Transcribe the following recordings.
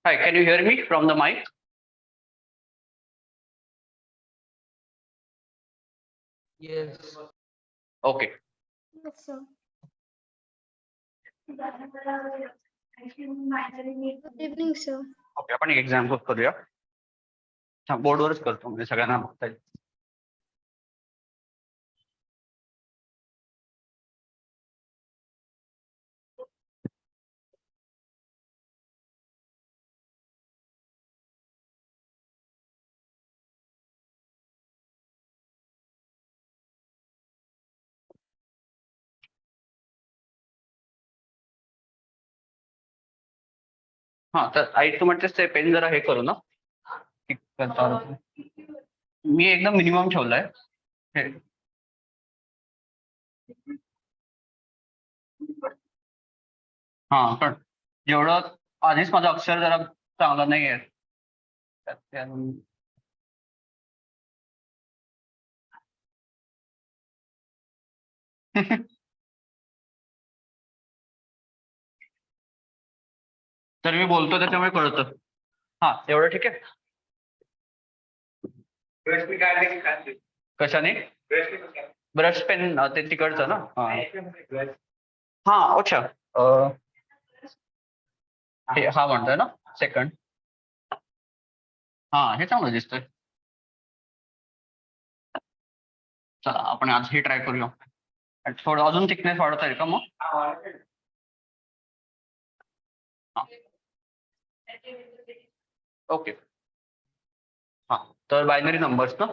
Hi, can you hear me from the mic? Yes. Okay. Yes, sir. Good evening, sir. Okay आपण एक example करूया. बोर्डवरच करतो म्हणजे सगळ्यांना बघता येईल. हा तर आई तू म्हणतेस ते पेन जरा हे करू ना ठीक आहे. मी एकदम मिनिमम ठेवलाय हे. हा पण जेवढं आधीच माझं अक्षर जरा चांगलं नाही आहे त्यात ते अजून- तर मी बोलतो त्याच्यामुळे कळतं. हा एवढं ठीक आहे. कशाने ब्रश पेन ते तिकडचं ना हा अच्छा हा म्हणतोय ना सेकंड. हा हे चांगलं दिसतंय. चला आपण आज हे ट्राय करूया आणि थोडं अजून थिकनेस वाढवता येईल का मग. ओके हा तर बायनरी नंबर्स ना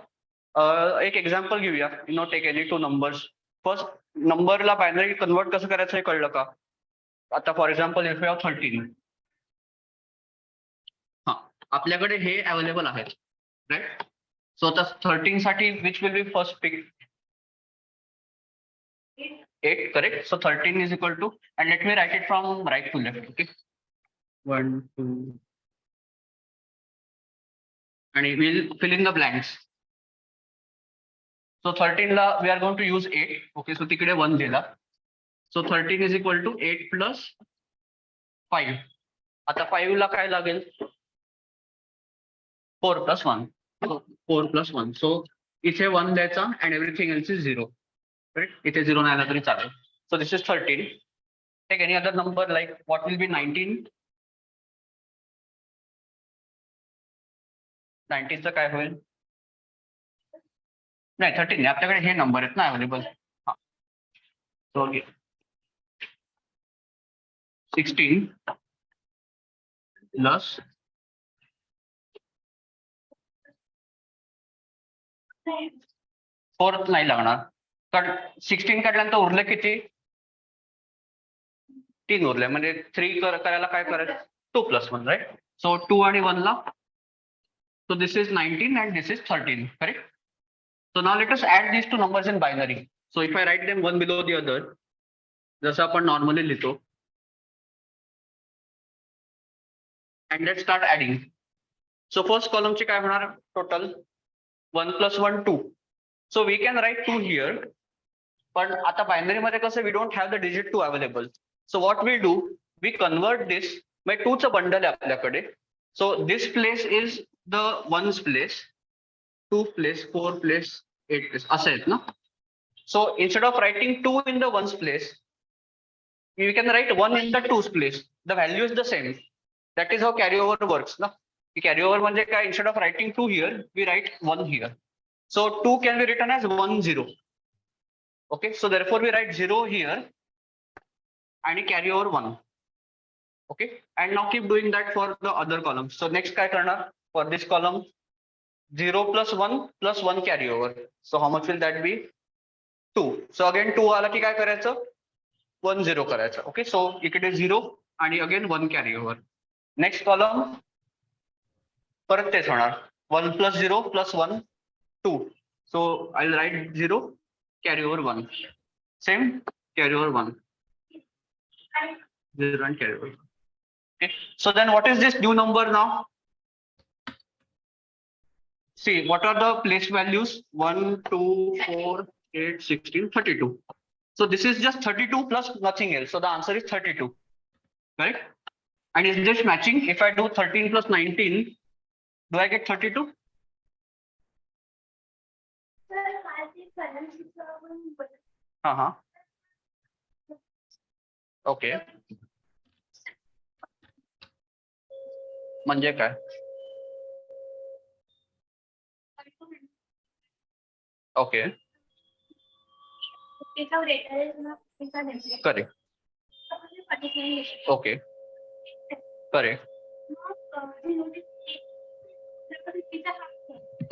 एक एक्झाम्पल घेऊया. No take any two numbers. First नंबरला बायनरी कन्वर्ट कसं करायचं हे कळलं का. आता for example if you have 13 हा आपल्याकडे हे अवेलेबल आहे राईट. सो आता 13 साठी which will be first pick 8 correct. So 13 is equal to and let me write it from right to left okay 1 2 आणि will fill in the blanks. So 13 ला we are going to use 8 okay. So तिकडे 1 दिला. So 13 is equal to 8 plus 5. आता 5 ला काय लागेल 4 plus 1. 4 plus 1. सो इथे 1 द्यायचा and everything else is 0 right. इथे 0 नाही आला तरी चालेल. So this is 13. Take any other number like what will be 19. 19 चं काय होईल नाही 13 नाही आपल्याकडे हे नंबर आहेत ना अवेलेबल. हा सो 16 प्लस 4 नाही लागणार कारण 16 काढल्यानंतर उरले किती 3 उरले म्हणजे 3 करायला काय करायचं 2 प्लस 1 राईट. सो 2 आणि 1 ला so this is 19 and this is 13 correct. So now let us add these two numbers in binary. So if I write them one below the other जसं आपण नॉर्मली लिहितो and let's start adding. So first column चे काय होणार total 1 plus 1 2. So we can write 2 here. पण आता binary मध्ये कसं we don't have the digit 2 available. So what we do we convert this म्हणजे 2 चं बंडल आहे आपल्याकडे. So this place is the ones place, 2 place, 4 place, 8 place असं आहेत ना. So instead of writing 2 in the ones place, we can write 1 in the twos place. The value is the same. That is how carryover works ना. Carryover म्हणजे काय instead of writing 2 here, we write 1 here. So 2 can be written as 1 0. Okay, so therefore we write 0 here and carry over 1. Okay, and now keep doing that for the other columns. So next काय करणार for this column 0 plus 1 plus 1 carry over. So how much will that be 2. So again 2 आला की काय करायचं 1 0 करायचं. Okay, so इकडे 0 आणि again 1 carry over. Next column परत तेच होणार 1 plus 0 plus 1 2. So I'll write 0 carry over 1. Same carry over 1. 0 and carry over. Okay. So then what is this new number now? See, what are the place values? 1, 2, 4, 8, 16, 32. So this is just 32 plus nothing else. So the answer is 32. Correct? And is this matching? If I do 13 plus 19, do I get 32? Uh-huh. Okay. म्हणजे काय okay correct okay correct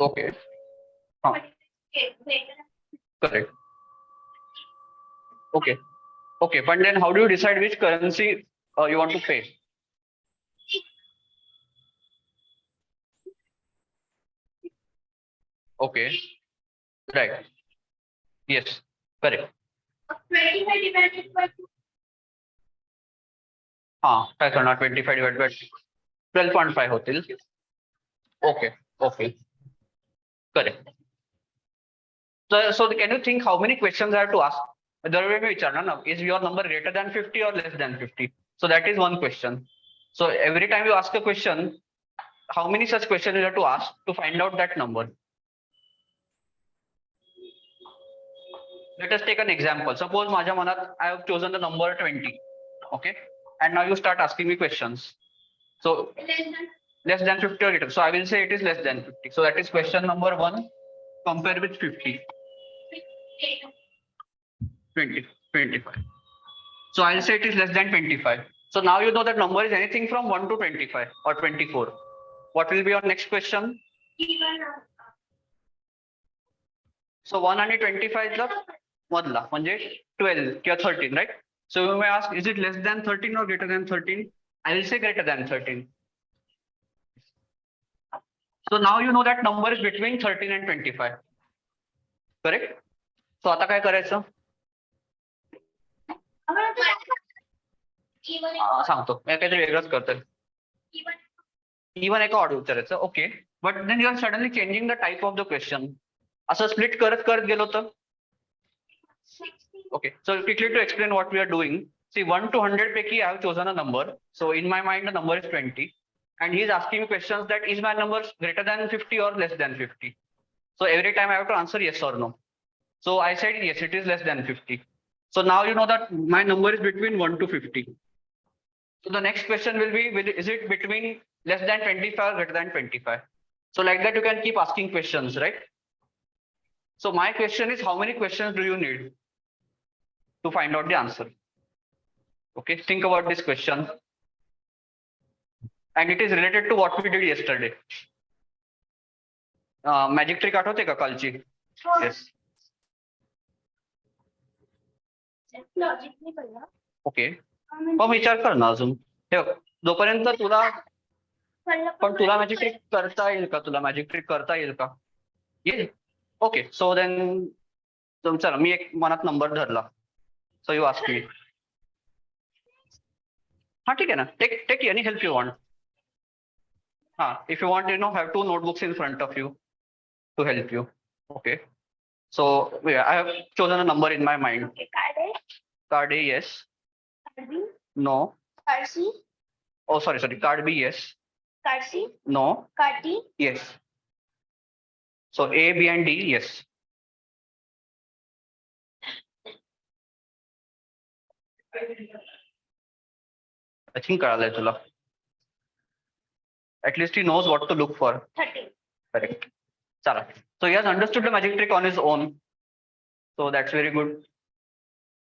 okay हां correct okay okay पण then how do you decide which currency you want to pay? Okay. Right. Yes. Correct. 25 divided by 2. हा काय करणार 25 divide by 12.5 होतील. Okay okay correct. So can you think how many questions I have to ask? दरवेळी मी विचारणार ना, is your number greater than 50 or less than 50? So that is one question. So every time you ask a question, how many such questions you have to ask to find out that number? Let us take an example. Suppose माझ्या मनात I have chosen the number 20. Okay. And now you start asking me questions. So less than 50 or greater. So I will say it is less than 50. So that is question number 1. Compare with 50. 20, 25. So I'll say it is less than 25. So now you know that number is anything from 1 to 25 or 24. What will be your next question? So 1 and 25 is the मधला म्हणजे 12 किंवा 13, right? So you may ask, is it less than 13 or greater than 13? I will say greater than 13. So now you know that number is between 13 and 25. Correct? So आता काय करायचं? सांगतो मी काहीतरी वेगळंच करतोय. इवन एका ऑर्डर विचारायचं. Okay but then you are suddenly changing the type of the question. असं स्प्लिट करत करत गेलो तर okay, so quickly to explain what we are doing. See, 1 to 100 पैकी I have chosen a number. So in my mind the number is 20 and he is asking me questions that is my number greater than 50 or less than 50. So every time I have to answer yes or no. So I said yes, it is less than 50. So now you know that my number is between 1 to 50. So the next question will be, is it between less than 25 or greater than 25? So like that you can keep asking questions, right? So my question is, how many questions do you need to find out the answer? Okay, think about this question. And it is related to what we did yesterday. Magic trick आठवते का कालची? Yes. Okay पण विचार कर ना अजून. ठेव जोपर्यंत तुला पण तुला मॅजिक ट्रिक करता येईल का? तुला मॅजिक ट्रिक करता येईल का? येईल. ओके सो देन चला मी एक मनात नंबर धरला. So you ask me. हा ठीक आहे ना. Take any help you want. हा if you want you know have 2 notebooks in front of you to help you. Okay. So yeah, I have chosen a number in my mind. Okay, Card A, yes. card B, No. card C, Oh, sorry. Card B, yes. card C, No. card D, Yes. So A, B, and D, yes. I think कळालंय तुला. At least he knows what to look for. 13. Correct. Chala. So he has understood the magic trick on his own. So that's very good.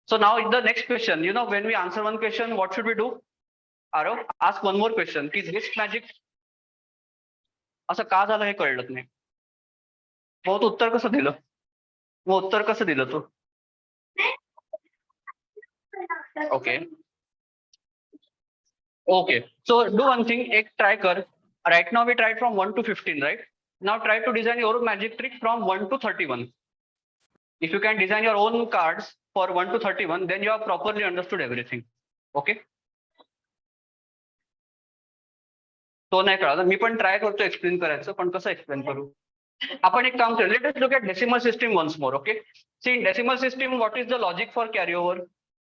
So now the next question, you know, when we answer one question, what should we do? Arav, ask one more question. Is this magic? असं का झालं हे कळलं नाही. मग तू उत्तर कसं दिलं? तू? Okay. Okay. So do one thing. एक try कर. Right now we tried from 1 to 15, right? Now try to design your magic trick from 1 to 31. If you can design your own cards for 1 to 31, then you have properly understood everything. Okay? तो नाही कळाला. मी पण try करतो explain करायचं, पण कसं explain करू? आपण एक काम करू. Let us look at decimal system once more. Okay? See, in decimal system, what is the logic for carryover?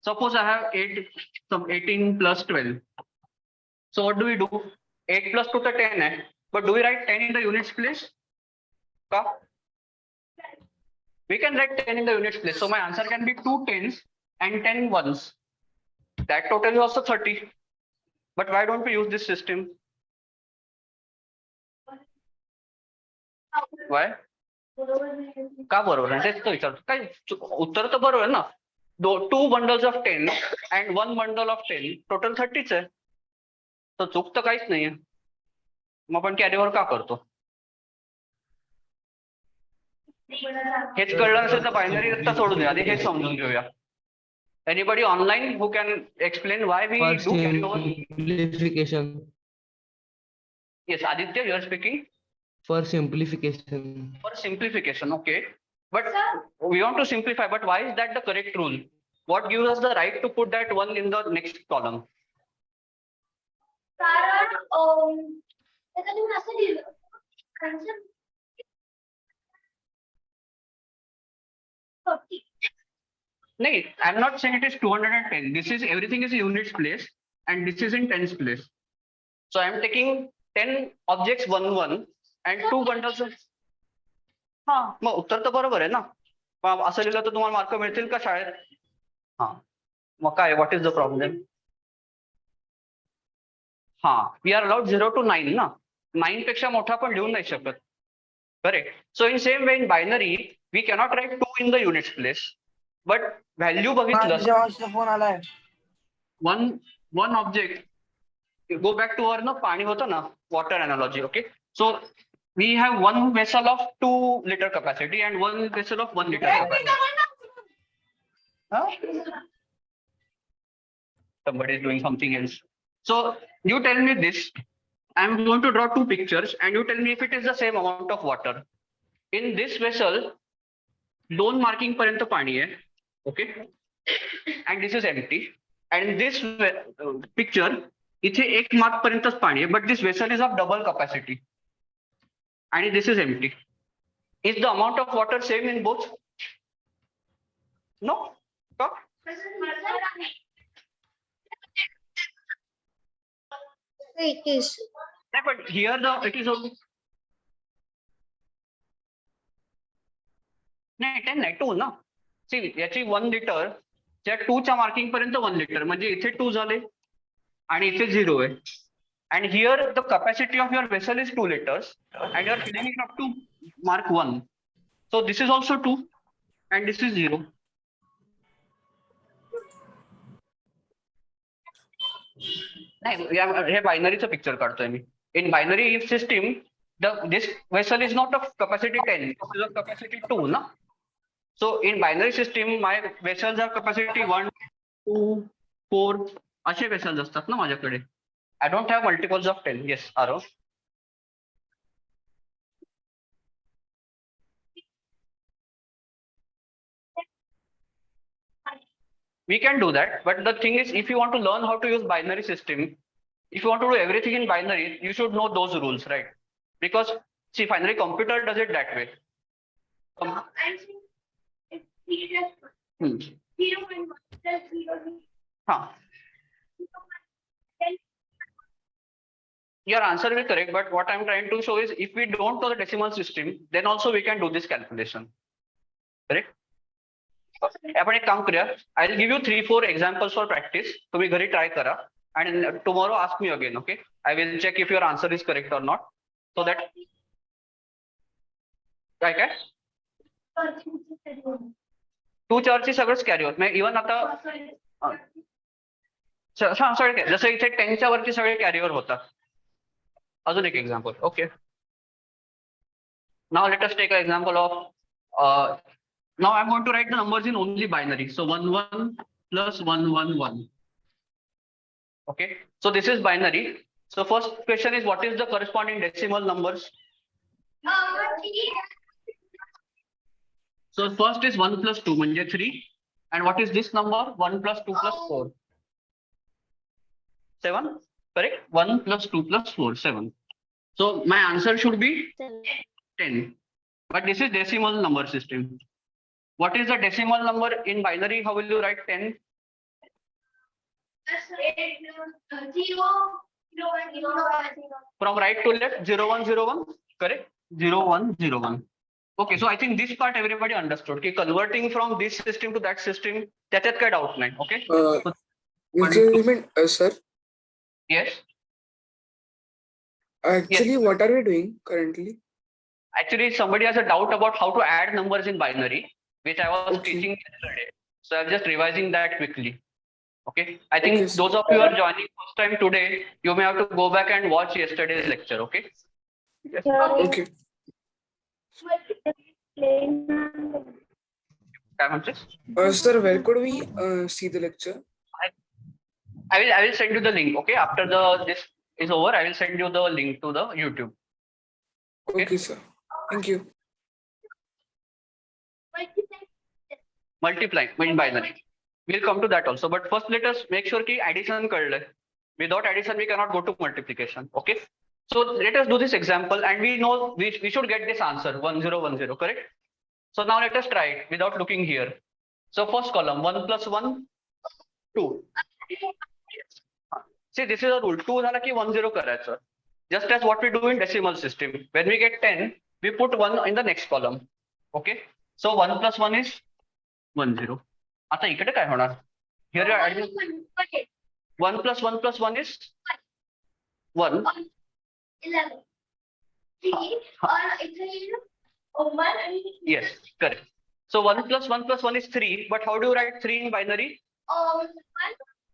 Suppose I have 18 plus 12. So what do we do? 8 plus 2 to 10 है. But do we write 10 in the units place? Ka? We can write 10 in the units place. So my answer can be 2 10s and 10 ones. That total is also 30. But why don't we use this system? Why? का बरोबर आहे? तेच तो विचारतो. काय उत्तर तर बरोबर आहे ना. 2 bundles of 10 and 1 bundle of 10 total 30च आहे. तर चूक तर काहीच नाहीये. मग आपण कॅरीवर का करतो? हेच कळलं नसेल तर बायनरी रस्ता सोडून द्या. आधी हेच समजून घेऊया. Anybody online who can explain why we do carryover? Simplification. Yes Aditya, you are speaking. For simplification. For simplification, okay. But Sir, we want to simplify, but why is that the correct rule? What gives us the right to put that 1 in the next column? कारण त्याचा तुम्ही असं लिहिलं answer 40. No, I'm not saying it is 210. This is everything is units place and this is in tens place. So I'm taking 10 objects 1 1 and 2 bundles of. हा मग उत्तर तर बरोबर आहे ना. मग असं लिहिलं तर तुम्हाला मार्क मिळतील का शाळेत? हा मग काय व्हॉट इज द प्रॉब्लेम? हा वी आर अलाउड 0 to 9 ना. 9 पेक्षा मोठा पण लिहू नाही शकत. Correct. So in same way in binary we cannot write 2 in the units place. But value बघितलं फोन आलाय. one object. Go back to our पाणी होतं ना water analogy. Okay, so we have one vessel of 2 liter capacity and one vessel of 1 liter capacity. Huh? Somebody is doing something else. So you tell me this. I'm going to draw 2 pictures and you tell me if it is the same amount of water. In this vessel, 2 marking पर्यंत पाणी आहे. Okay, and this is empty. And in this picture, इथे 1 mark पर्यंतच पाणी आहे, but this vessel is of double capacity. And this is empty. Is the amount of water same in both? No. Stop. It is. Yeah, but here it is only. नाही 10 नाही 2 ना. See याची 1 litre त्या 2 च्या marking पर्यंत 1 litre म्हणजे इथे 2 झाले आणि इथे 0 आहे. And here the capacity of your vessel is 2 liters and you are filling it up to mark 1. So this is also 2 and this is 0. नाही हे बायनरीचं पिक्चर काढतोय मी. In binary system, this vessel is not of capacity 10, this is of capacity 2 na. So in binary system my vessels are capacity 1, 2, 4 असे vessels असतात ना माझ्याकडे. I don't have multiples of 10. Yes, Arav. We can do that, but the thing is, if you want to learn how to use binary system, if you want to do everything in binary, you should know those rules, right? Because see, finally, computer does it that way. Hmm. 0.1 plus 0. Huh. Your answer is correct, but what I'm trying to show is if we don't know the decimal system, then also we can do this calculation. Correct? आपण एक काम करूया. I'll give you 3-4 examples for practice. तुम्ही घरी try करा and tomorrow ask me again. Okay? I will check if your answer is correct or not. So that काय 2 4 ची सगळंच कॅरी होत नाही. इव्हन आता सॉरी जसं इथे 10 च्या वरती सगळे कॅरीवर होतात. अजून एक example. Okay, now let us take a example of now I'm going to write the numbers in only binary. So 1 1 plus 1 1 1. Okay, so this is binary. So first question is what is the corresponding decimal numbers? So first is 1 plus 2 म्हणजे 3. And what is this number? 1 plus 2 plus 4. 7, correct? 1 plus 2 plus 4, 7. So my answer should be 10. But this is decimal number system. What is the decimal number in binary? How will you write 10? 0, 0, From right to left, 0 1 0 1, correct? 0 1 0 1. Okay, so I think this part everybody understood. Okay, converting from this system to that system, त्याच्यात काय doubt नाही. Okay. Sir. Yes. Actually, what are we doing currently? Actually, somebody has a doubt about how to add numbers in binary, which I was Okay. teaching yesterday. So I'm just revising that quickly. Okay. I think Okay, sir. those of you who are joining first time today, you may have to go back and watch yesterday's lecture. Okay. Yes. Okay. काय म्हणतेस? Sir, where could we see the lecture? I will send you the link. Okay. After this is over, I will send you the link to the YouTube. Okay, sir. Thank you. Multiplying in binary. We'll come to that also. But first, let us make sure कि addition कळलंय. Without addition, we cannot go to multiplication. Okay. So let us do this example, and we know we should get this answer 1010. Correct. So now let us try it without looking here. So first column 1 plus 1 2. See, this is a rule. 2 झाला की 10 करायचं. Just as what we do in decimal system. When we get 10, we put 1 in the next column. Okay. So 1 plus 1 is 10. आता इकडे काय होणार? Here you are adding 1 plus 1 plus 1 is 1. 11. 3 or it's a 1 and Yes, correct. So 1 plus 1 plus 1 is 3. But how do you write 3 in binary?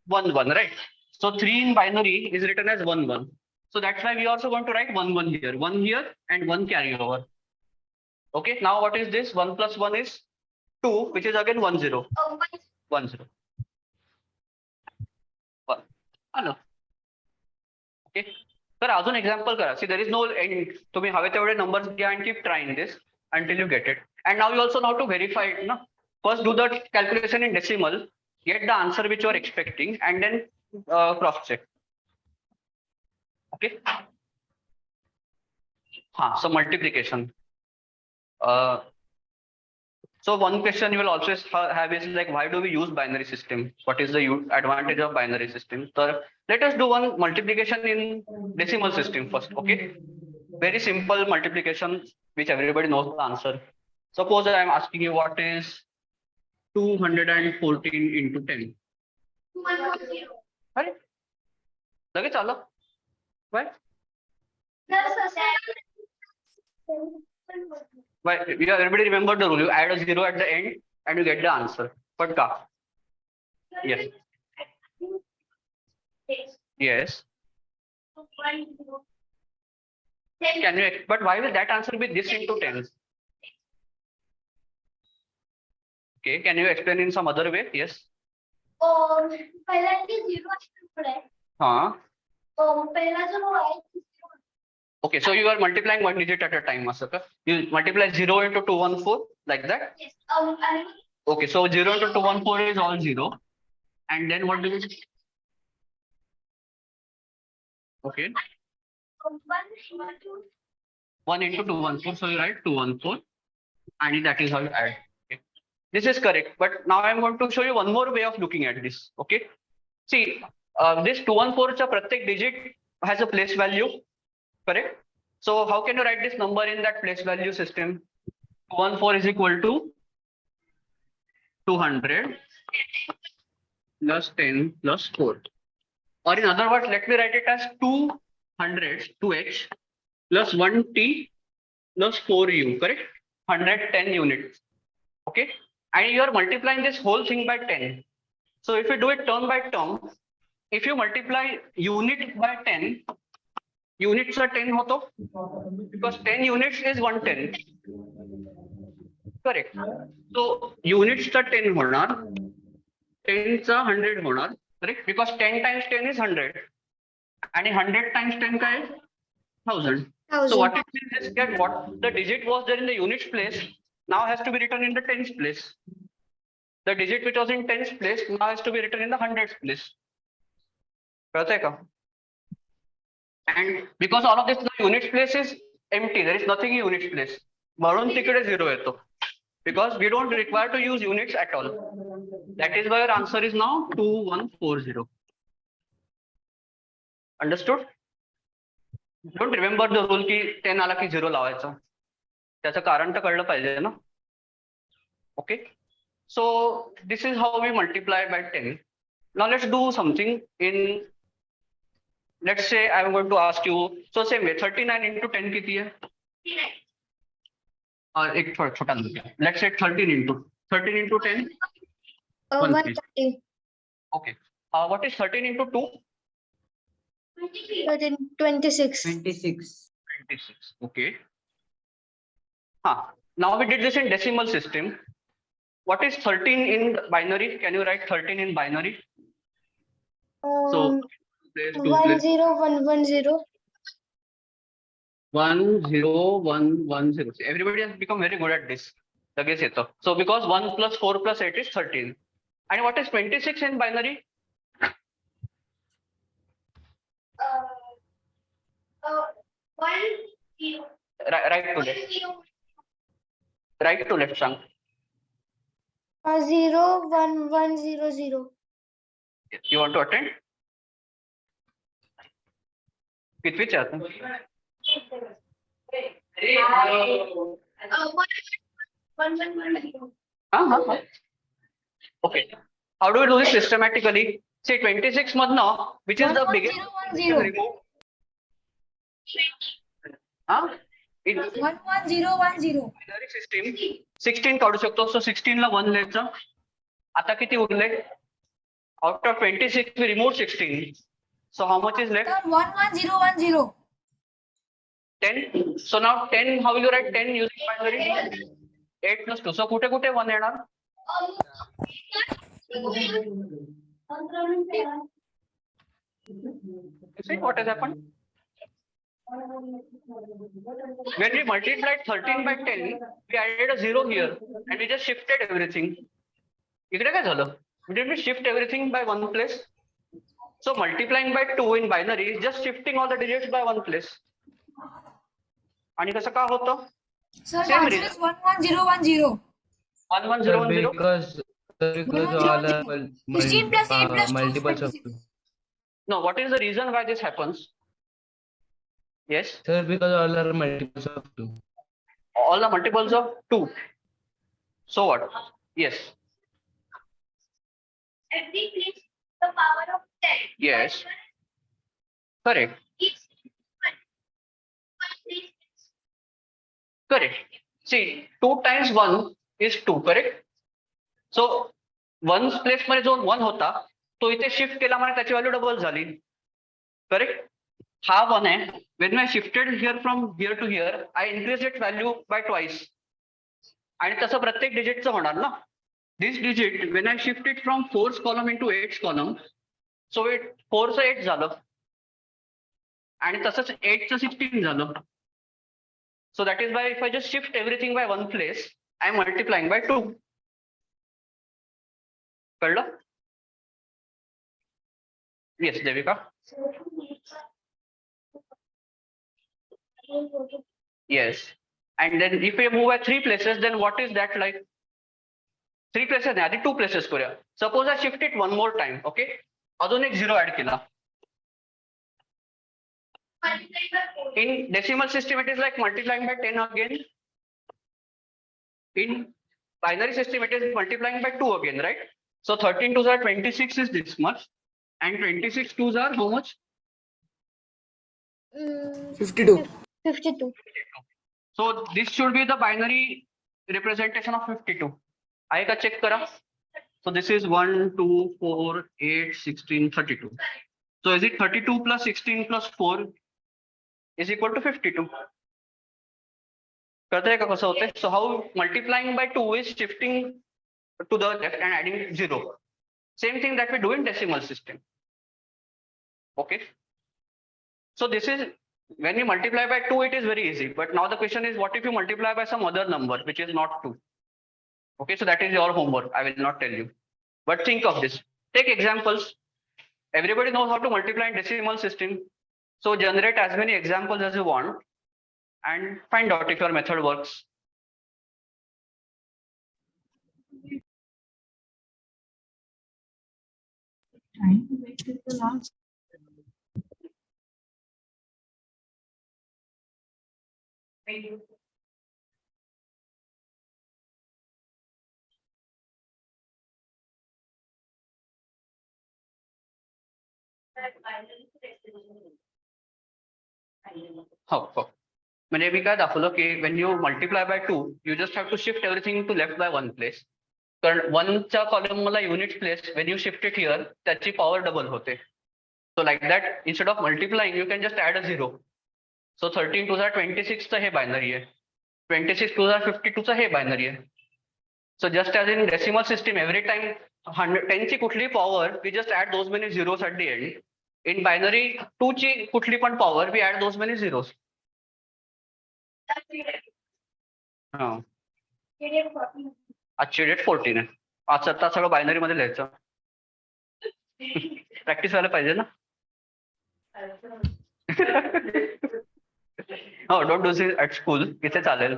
1 1, right? So 3 in binary is written as 1 1. So that's why we are also going to write 1 1 here. 1 here and 1 carry over. Okay, now what is this? 1 plus 1 is 2, which is again 1 0. 1 0. 1. Hello. Okay. तर अजून example करा. See, there is no end. तुम्ही हवे तेवढे numbers घ्या and keep trying this until you get it. And now you also know to verify it. No? First do the calculation in decimal, get the answer which you are expecting, and then cross check. Okay. So multiplication. So one question you will always have is like, why do we use binary system? What is the advantage of binary system? So let us do one multiplication in decimal system first. Okay. Very simple multiplication, which everybody knows the answer. Suppose I am asking you what is 214 into 10. Right? लगेच आलं? Why? Why? Everybody remember the rule. You add a 0 at the end and you get the answer. But ka? Yes. Yes. Can you? But why will that answer be this into 10? Okay. Can you explain in some other way? Yes. पहिला 0 पुढे. पहिला जो आहे. Okay, so you are multiplying one digit at a time, Asaka. You multiply 0 into 214 like that? Yes. Okay, so 0 into 214 is all 0. And then what do you do? Okay. 1 into 214, so you write 214. And that is how you add. Okay. This is correct, but now I'm going to show you one more way of looking at this. Okay. See, this 214 cha pratyek digit has a place value. Correct. So how can you write this number in that place value system? 214 is equal to 200 plus 10 plus 4. Or in other words, let me write it as 200, 2h plus 1t plus 4u. Correct. 110 units. Okay. And you are multiplying this whole thing by 10. So if you do it term by term, if you multiply unit by 10, units are 10 hoto, because 10 units is 110. Correct. So units are 10 honar, 10 are 100 honar. Correct. Because 10 times 10 is 100. And 100 times 10 ka is 1000. So what it means is that what the digit was there in the units place now has to be written in the tens place. The digit which was in tens place now has to be written in the hundreds place. And because all of this, the units place is empty, there is nothing in units place. म्हणून तिकडे 0 येतो. Because we don't require to use units at all. That is why your answer is now 2140. Understood? Don't remember the rule की 10 आला की 0 लावायचा. त्याचं कारण तर कळलं पाहिजे ना. Okay. So this is how we multiply by 10. Now let's do something in, let's say I'm going to ask you, so same way 39 into 10 किती है? एक छोटा let's say 13 into 10. 130. Okay. What is 13 into 2? 26. 26. 26. Okay. Now we did this in decimal system. What is 13 in binary? Can you write 13 in binary? So place 2 place 10110. 1 0 1 1 0. Everybody has become very good at this. लगेच येतं. So because 1 plus 4 plus 8 is 13. And what is 26 in binary? One zero. Right to left. Right to left, Shank. 0 1 1 0 0. You want to attend? कितवीचे आहात? One 1 0. हा. Okay. How do we do this systematically? Say 26 madna, which is the biggest 1 0 remove? Huh? In 1 1 0 1 0. binary system 16 काढू शकतो. So 16 ला 1 लिहायचं. आता किती उरले? Out of 26 we remove 16. So how much is left? 1 1 0 1 0. 10. So now 10, how will you write 10 using binary? 8 plus 2. So कुठे कुठे 1 येणार? You see what has happened? When we multiplied 13 by 10, we added a 0 here and we just shifted everything. इकडे काय झालं? Did we shift everything by one place? So multiplying by 2 in binary is just shifting all the digits by one place. आणि कसं का होतं? Sir, Same answer reason. is 1 1 0 1 0. 1 1 0 1 0. Because all are 16 plus 8 plus 2 is multiples of 26. 2. No, what is the reason why this happens? Yes, Sir, because all are multiples of 2. all the multiples of 2. So what? Yes, Every place the power of 10. yes, correct, Each one. One place. correct. See, 2 times 1 is 2, correct? So, 1's place मध्ये जो 1 होता, तो इथे shift केल्यामुळे त्याची value double झाली. Correct? हा 1 आहे. When I shifted here from here to here, I increased its value by twice. आणि तसं प्रत्येक डिजिटचं होणार ना. This digit, when I shift it from 4th column into 8th column, so it 4चं 8 झालं. आणि तसंच 8चं 16 झालं. So that is why if I just shift everything by one place, I am multiplying by 2. कळलं? Yes, Devika. Yes. And then if we move at 3 places, then what is that like? 3 places नाही, आधी 2 places करूया. Suppose I shift it one more time, okay? अजून एक 0 add केला. In decimal system, it is like multiplying by 10 again. In binary system, it is multiplying by 2 again, right? So 13 2s are 26 is this much. And 26 2s are how much? 52. 52. So this should be the binary representation of 52. आहे का check करा. So this is 1, 2, 4, 8, 16, 32. So is it 32 plus 16 plus 4 is equal to 52? कळतंय का कसं होतंय? So how multiplying by 2 is shifting to the left and adding 0. Same thing that we do in decimal system. Okay. So this is when you multiply by 2, it is very easy. But now the question is, what if you multiply by some other number which is not 2? Okay, so that is your homework. I will not tell you. But think of this. Take examples. Everybody knows how to multiply in decimal system. So generate as many examples as you want and find out if your method works. Trying to wait till the last. हो. म्हणजे मी काय दाखवलं की when you multiply by 2, you just have to shift everything to left by one place. कारण 1च्या column मला unit place, when you shift it here, त्याची power double होते. So like that, instead of multiplying, you can just add a 0. So 13 2s are 26 चं हे binary आहे. 26 2s are 52 चं हे binary आहे. So just as in decimal system, every time 10 ची कुठली power, we just add those many zeros at the end. In binary 2 ची कुठली पण power, we add those many zeros. हा आजची डेट 14 आहे. आज आता सगळं बायनरी मध्ये लिहायचं. प्रॅक्टिस व्हायला पाहिजे ना. हो, don't do this at school. इथे चालेल.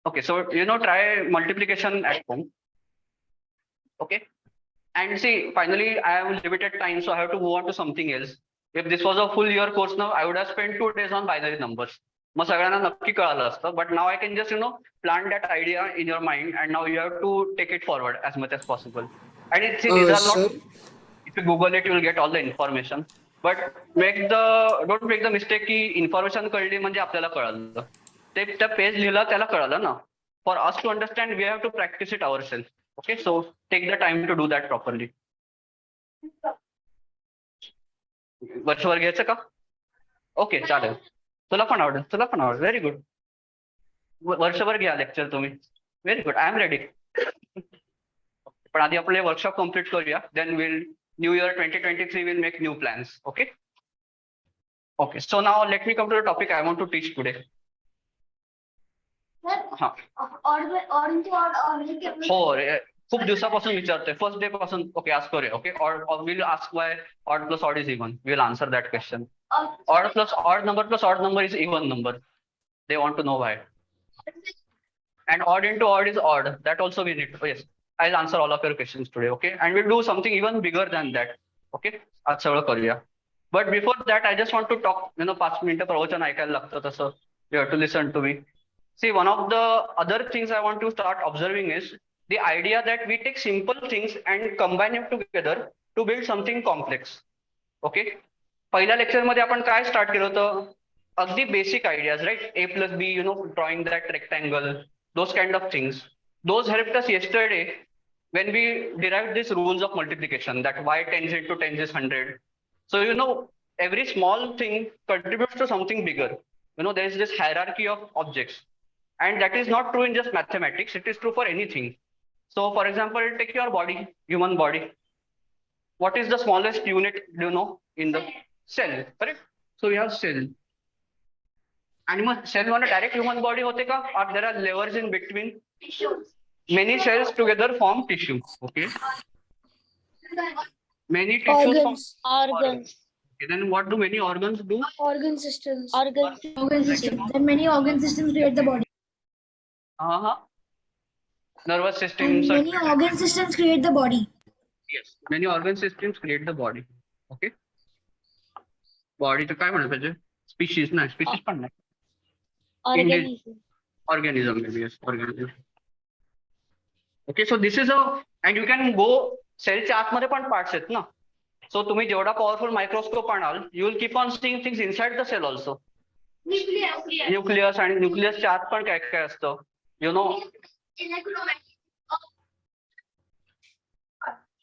Okay, so try multiplication at home. Okay, and see, finally I have limited time, so I have to move on to something else. If this was a full year course now, I would have spent 2 days on binary numbers. मग सगळ्यांना नक्की कळालं असतं, but now I can just plant that idea in your mind, and now you have to take it forward as much as possible. And see, these are not. Sir, If you Google it, you will get all the information. But don't make the mistake की information कळली म्हणजे आपल्याला कळलं. ते त्या page लिहिला त्याला कळलं ना. For us to understand, we have to practice it ourselves. Okay, so take the time to do that properly. वर्षभर घ्यायचं का? ओके, चालेल. तुला पण आवडेल. Very good. वर्षभर घ्या लेक्चर तुम्ही. Very good. I am ready. पण आधी आपले वर्कशॉप कम्प्लीट करूया. Then will new year 2023 will make new plans. Okay. So now let me come to the topic I want to teach today. हा. हो रे, खूप दिवसापासून विचारतोय. फर्स्ट डे पासून. ओके, आज करूया. Okay, odd will ask Y odd plus odd is even. Will answer that question. Odd plus odd number is even number. They want to know why. And odd into odd is odd. That also we need. Yes, I'll answer all of your questions today. Okay, and we'll do something even bigger than that. Okay, आज सगळं करूया. But before that, I just want to talk. 5 मिनिटं प्रवचन ऐकायला लागतं तसं. You have to listen to me. See, one of the other things I want to start observing is the idea that we take simple things and combine them together to build something complex. Okay. पहिल्या lecture मध्ये आपण काय start केलं होतं? अगदी basic ideas, right? A plus B, drawing that rectangle, those kind of things. Those helped us yesterday when we derived these rules of multiplication, that y tens into tens is 100. So every small thing contributes to something bigger. There is this hierarchy of objects, and that is not true in just mathematics. It is true for anything. So for example, take your body, human body. What is the smallest unit in the cell, correct? So we have cell. And cell मध्ये direct human body होते का? Or there are layers in between? Many cells together form tissue. Okay. Many tissues form Organs. Okay, then what do many organs do? Organ systems. Organ systems. Then many organ systems create the body. Nervous system. And many organ systems create the body. Yes, many organ systems create the body. Okay. Body तर काय म्हणायला पाहिजे? Species नाही, species पण नाही. Organism may be. Yes, organism. Okay, so this is and you can go. सेलच्या आतमध्ये पण पार्ट्स आहेत ना. सो तुम्ही जेवढा पॉवरफुल मायक्रोस्कोप आणाल, you will keep on seeing things inside the cell also. Nucleus, आणि न्यूक्लियसच्या आत पण काय काय असतं,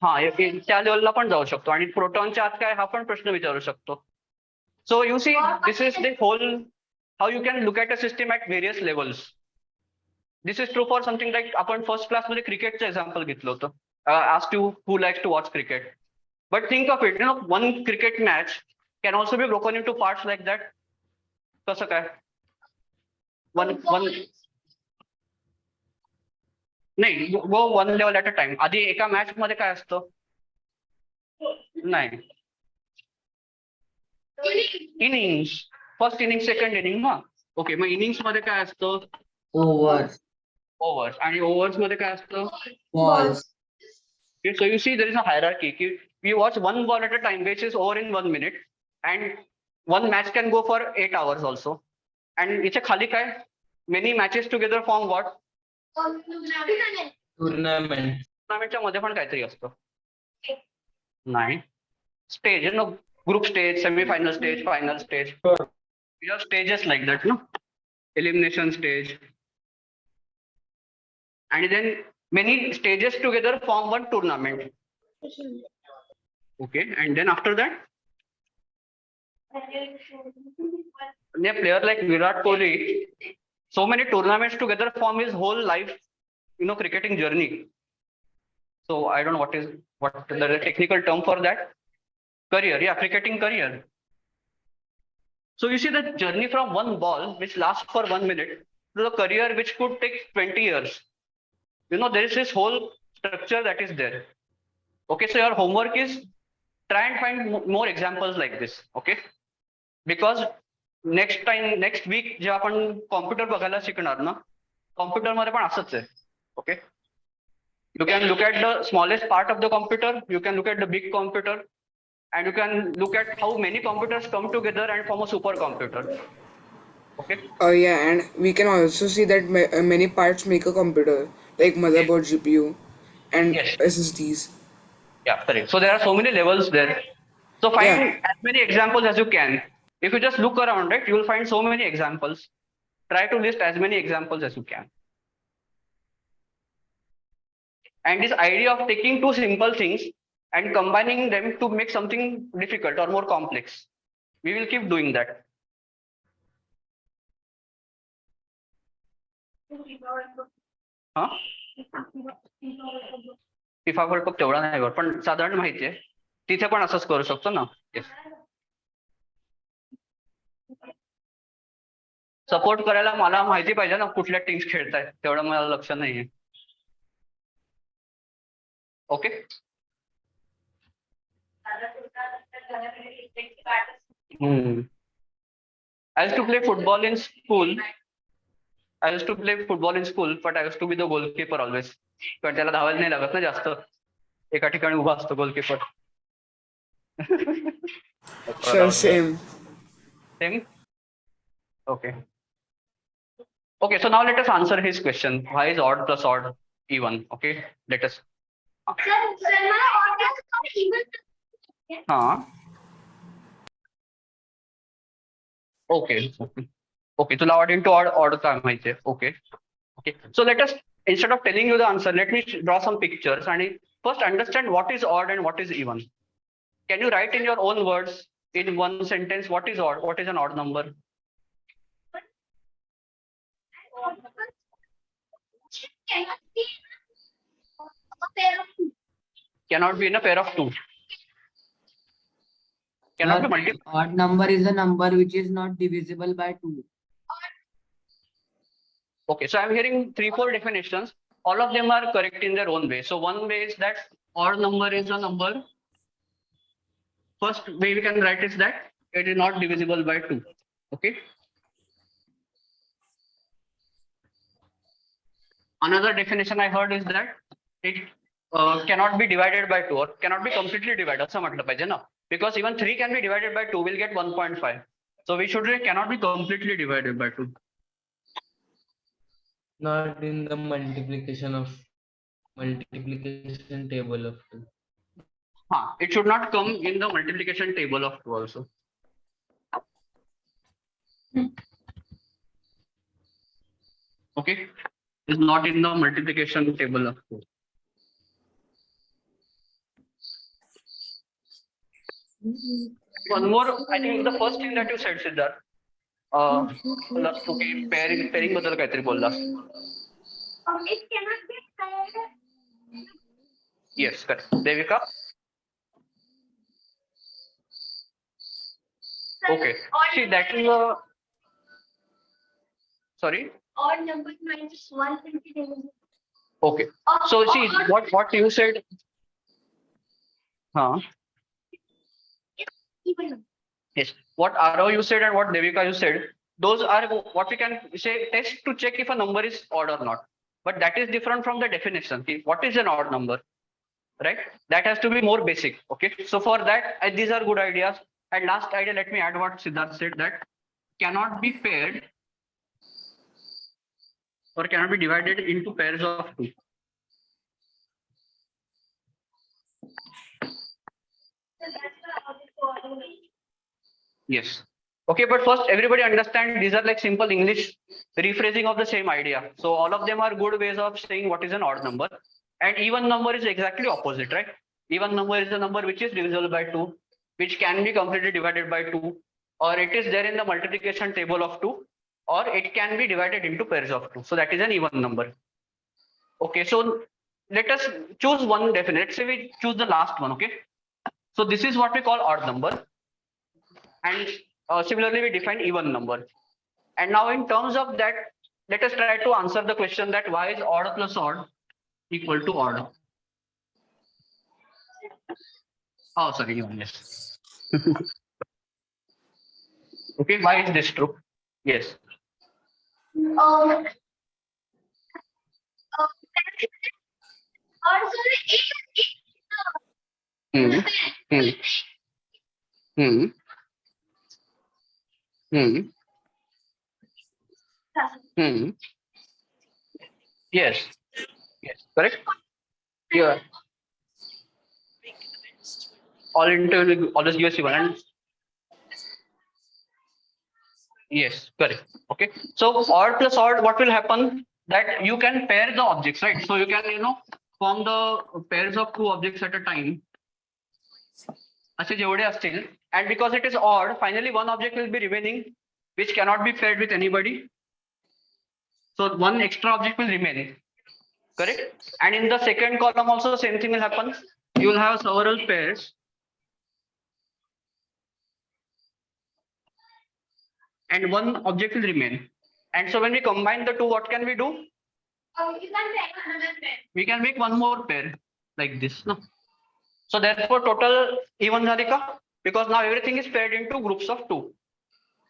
हा, त्या लेवलला पण जाऊ शकतो. आणि प्रोटॉनच्या आत काय, हा पण प्रश्न विचारू शकतो. So you see, this is the whole how you can look at a system at various levels. This is true for something like आपण फर्स्ट क्लास मध्ये क्रिकेटचं एक्झाम्पल घेतलं होतं. Asked you who likes to watch cricket. But think of it, one cricket match can also be broken into parts like that. कसं काय? One नाही, go one level at a time. आधी एका match मध्ये काय असतं? नाही, innings. First inning, second inning ना. ओके, मग इनिंग्स मध्ये काय असतं? ओव्हर्स. आणि ओव्हर्स मध्ये काय असतं? Balls. So you see there is a hierarchy. We watch one ball at a time, which is over in 1 minute, and one match can go for 8 hours also. And इथे खाली काय? Many matches together form what? Tournament. टुर्नामेंटच्या मध्ये पण काहीतरी असतं. नाही, stage, group stage, semi-final stage, final stage. We have stages like that, elimination stage. And then many stages together form one tournament. Okay, and then after that, a player like Virat Kohli, so many tournaments together form his whole life, cricketing journey. So I don't know what the technical term for that. Career, yeah, cricketing career. So you see the journey from one ball, which lasts for 1 minute, to the career which could take 20 years. You know, there is this whole structure that is there. Okay, so your homework is try and find more examples like this. Okay, because next week जे आपण computer बघायला शिकणार ना, computer मध्ये पण असंच आहे. Okay, you can look at the smallest part of the computer, you can look at the big computer, and you can look at how many computers come together and form a supercomputer. Okay. Yeah, and we can also see that many parts make a computer, like motherboard, GPU, and Yes. SSDs. Yeah, correct. So there are so many levels there. So find as many examples as you can. If you just look around it, you will find so many examples. Try to list as many examples as you can. And this idea of taking two simple things and combining them to make something difficult or more complex, we will keep doing that. Huh? FIFA world cup तेवढा नाही पण साधारण माहिती आहे तिथे पण असंच करू शकतो ना. सपोर्ट करायला मला माहिती पाहिजे ना कुठल्या टीम्स खेळतायत, तेवढं मला लक्ष नाहीये. Okay, I used to play football in school. But I used to be the goalkeeper always. कारण त्याला धावायला नाही लागत ना जास्त, एका ठिकाणी उभा असतो goalkeeper. Sure, same. Okay. Okay, so now let us answer his question. Why is odd plus odd even? Okay, let us. Sir, मला ऑर्डर even. Okay, तुला odd into odd काय माहिती आहे? Okay. So let us, instead of telling you the answer, let me draw some pictures and first understand what is odd and what is even. Can you write in your own words in one sentence what is odd? What is an odd number? Cannot be a pair of two. Cannot be multiple. Odd number is a number which is not divisible by 2. Okay, so I'm hearing 3-4 definitions. All of them are correct in their own way. So one way is that odd number is a number. First way we can write is that it is not divisible by 2. Okay. Another definition I heard is that it cannot be divided by 2 or cannot be completely divided. असं म्हटलं पाहिजे ना, because even 3 can be divided by 2, we'll get 1.5. So we should say cannot be completely divided by 2. Not in the multiplication table of 2. It should not come in the multiplication table of 2 also. Okay, is not in the multiplication table of 2. One more, I think the first thing that you said, Siddharth, okay, pairing बद्दल काहीतरी बोललास. It cannot be paired. Yes, correct. Devika? Okay. See, that is a. Sorry? Odd number minus 1 will be divisible. Okay. So see, what you said. Even. Yes. What Arav you said and what Devika you said, those are what we can say test to check if a number is odd or not. But that is different from the definition. What is an odd number? Right? That has to be more basic. Okay. So for that, these are good ideas. And last idea, let me add what Siddharth said, that cannot be paired or cannot be divided into pairs of 2. Yes. Okay, but first everybody understand these are like simple English rephrasing of the same idea. So all of them are good ways of saying what is an odd number. And even number is exactly opposite, right? Even number is a number which is divisible by 2, which can be completely divided by 2, or it is there in the multiplication table of 2, or it can be divided into pairs of 2. So that is an even number. Okay, so let us choose one definite. Let's say we choose the last one, okay? So this is what we call odd number. And Similarly, we define even number. And now in terms of that, let us try to answer the question that why is odd plus odd equal to odd? Oh, sorry, even yes. Okay, why is this true? Yes. Um, also, Hmm. Hmm. Hmm. Hmm. Hmm. Yes. Yes. Correct. Yeah. All into always give us one. And yes, correct. Okay. So odd plus odd, what will happen? That you can pair the objects, right? So you can, form the pairs of two objects at a time. असे जेवढे असतील, and because it is odd, finally one object will be remaining, which cannot be paired with anybody. So one extra object will remain. Correct? And in the second column also same thing will happen. You will have several pairs. And one object will remain. And so when we combine the two, what can we do? you can take another pen. We can make one more pair like this. No? So therefore total even झाली का? Because now everything is paired into groups of two.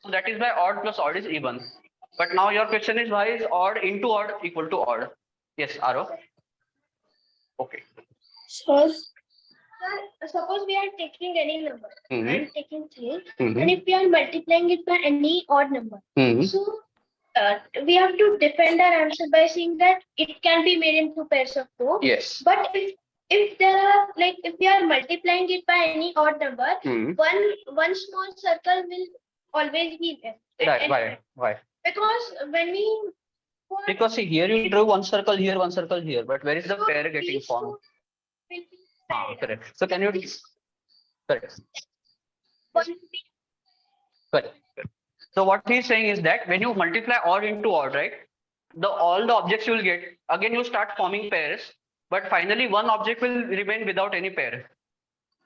So that is why odd plus odd is even. But now your question is why is odd into odd equal to odd? Yes, Aro. Okay. Sir, suppose we are taking any number. Mhm. I'm taking 3. Mhm. And if we are multiplying it by any odd number, Mhm. so we have to defend our answer by saying that it can be made into pairs of 2. Yes. But if there are if we are multiplying it by any odd number, Mhm. one small circle will always be there. Right. Why? Why? Because when we Because see, here you drew one circle here, one circle here, but where is the so pair getting these formed? two will be Ah, paired. correct. So can you correct? One will be Correct. So what he's saying is that when you multiply odd into odd, right? All the objects you will get, again you start forming pairs, but finally one object will remain without any pair.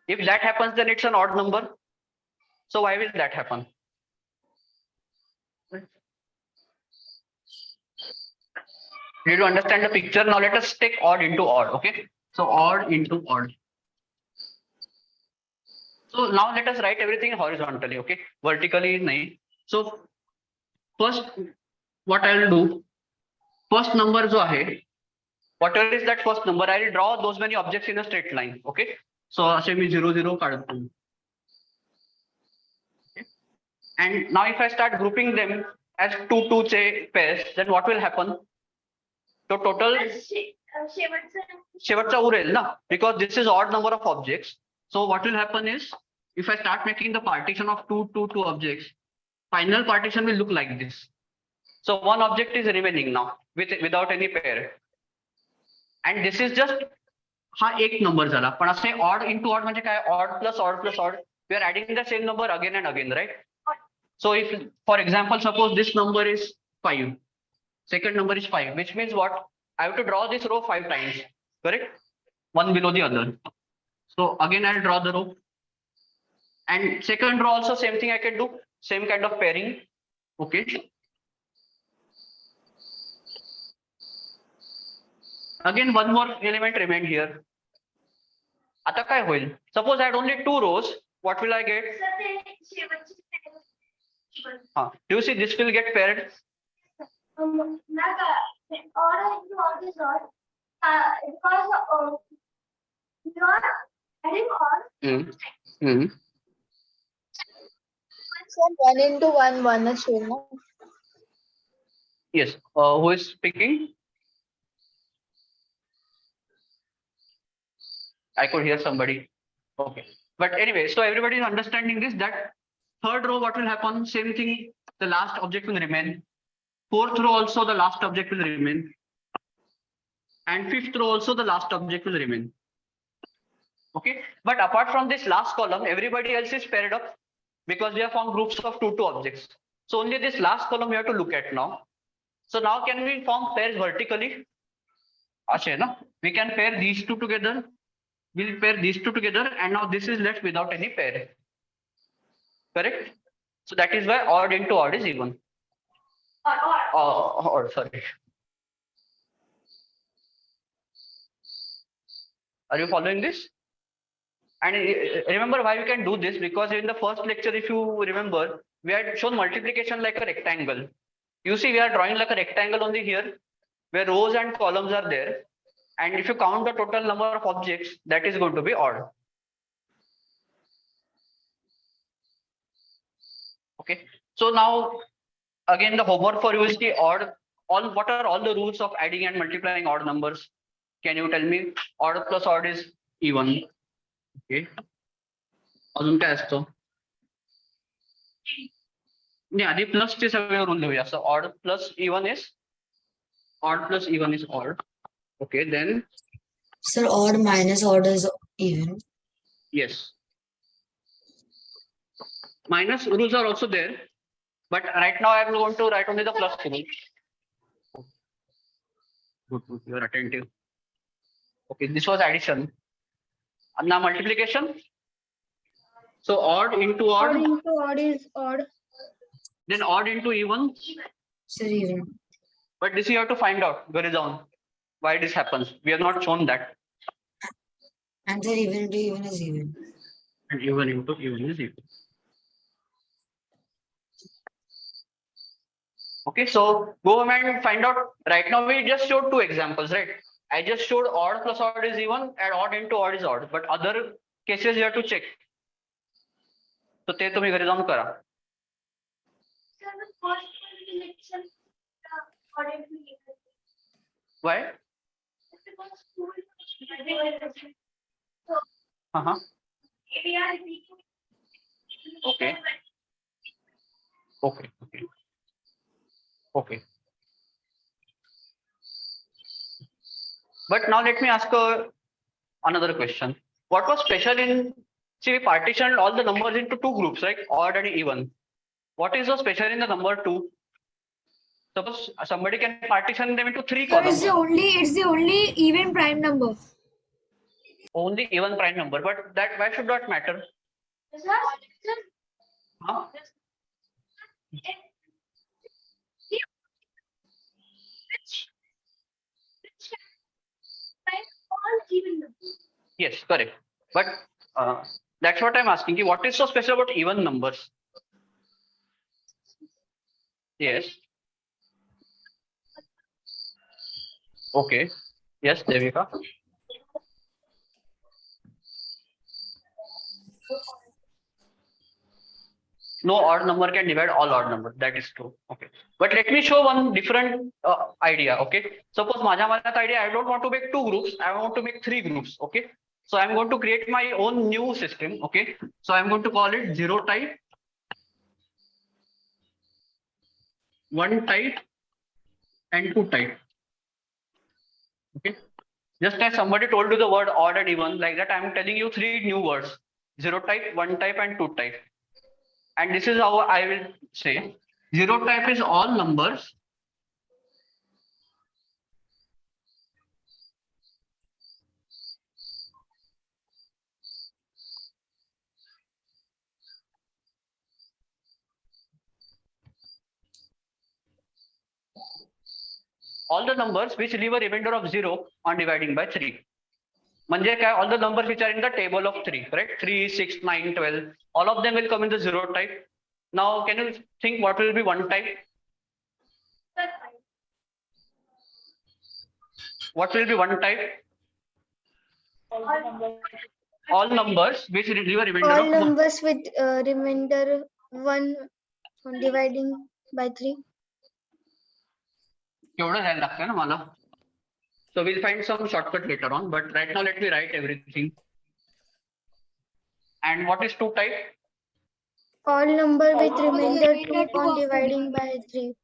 If that happens, then it's an odd number. So why will that happen? You need to understand the picture. Now let us take odd into odd. Okay. So odd into odd. So now let us write everything horizontally. Okay. Vertically, nahi. So first, what I will do, first number जो आहे, whatever is that first number, I will draw those many objects in a straight line. Okay. So असे मी 0 0 काढतो. Okay. And now if I start grouping them as 2 2 चे pairs, then what will happen? So total शेवटचा उरेल ना, because this is odd number of objects. So what will happen is, if I start making the partition of two objects, final partition will look like this. So one object is remaining now without any pair. And this is just हा एक number झाला. पण असे odd into odd म्हणजे काय? Odd plus odd plus odd. We are adding the same number again and again, right? So if, for example, suppose this number is 5. Second number is 5, which means what? I have to draw this row 5 times, correct? One below the other. So again, I'll draw the row. And second row also same thing I can do, same kind of pairing. Okay. Again, one more element remained here. आता काय होईल? Suppose I had only 2 rows, what will I get? Do you see this will get paired? One into one असेल ना? Yes. Who is speaking? I could hear somebody. Okay. But anyway, so everybody is understanding this, that third row, what will happen? Same thing, the last object will remain. Fourth row also, the last object will remain. And fifth row also, the last object will remain. Okay. But apart from this last column, everybody else is paired up because we have formed groups of two objects. So only this last column we have to look at now. So now can we form pairs vertically? Ashe, no? We can pair these two together. We'll pair these two together, and now this is left without any pair. Correct? So that is why odd into odd is even. Odd, sorry. Are you following this? And remember why we can do this, because in the first lecture, if you remember, we had shown multiplication like a rectangle. You see, we are drawing like a rectangle only here, where rows and columns are there. And if you count the total number of objects, that is going to be odd. Okay. So now, again, the homework for you is the odd. What are all the rules of adding and multiplying odd numbers? Can you tell me? Odd plus odd is even. Okay. अजून काय असतो? नाही, आधी plus चे सगळे rule लिहूया. So odd plus even is odd. Okay, then Sir, odd minus odd is even. yes. Minus rules are also there, but right now I am going to write only the plus rule. Good, you are attentive. Okay, this was addition. And now multiplication. So odd into Odd odd, into odd is odd. then odd into even. Sir, even. But this you have to find out where is on why this happens. We have not shown that. And sir, even into even is even. And even into even is even. Okay, so go and find out. Right now we just showed two examples, right? I just showed odd plus odd is even and odd into odd is odd. But other cases you have to check. So ते तुम्ही घरी जाऊन करा. Why? Uh-huh. Okay. Okay. But now let me ask another question. What was special in, see, we partitioned all the numbers into two groups, right? Odd and even. What is so special in the number 2? Suppose somebody can partition them into 3 columns. It's the only even prime number. Only even prime number, but that why should that matter? Huh? Yes, correct. But that's what I'm asking you. What is so special about even numbers? Yes. Okay. Yes, Devika. No odd number can divide all odd numbers. That is true. Okay. But let me show one different idea. Okay. Suppose माझ्या मनात idea, I don't want to make 2 groups. I want to make 3 groups. Okay. So I'm going to create my own new system. Okay. So I'm going to call it 0 type, 1 type, and 2 type. Okay. Just as somebody told you the word odd and even, like that, I'm telling you 3 new words: 0 type, 1 type, and 2 type. And this is how I will say 0 type is all numbers which leave a remainder of 0 on dividing by 3. म्हणजे काय, all the numbers which are in the table of 3, correct? 3, 6, 9, 12, all of them will come in the 0 type. Now, can you think what will be 1 type? What will be 1 type? All numbers which leave a remainder All of 1. numbers with remainder 1 on dividing by 3. एवढं द्यायला लागतं ना मला. So we'll find some shortcut later on, but right now let me write everything. And what is 2 type? All number with remainder 2 on dividing by 3.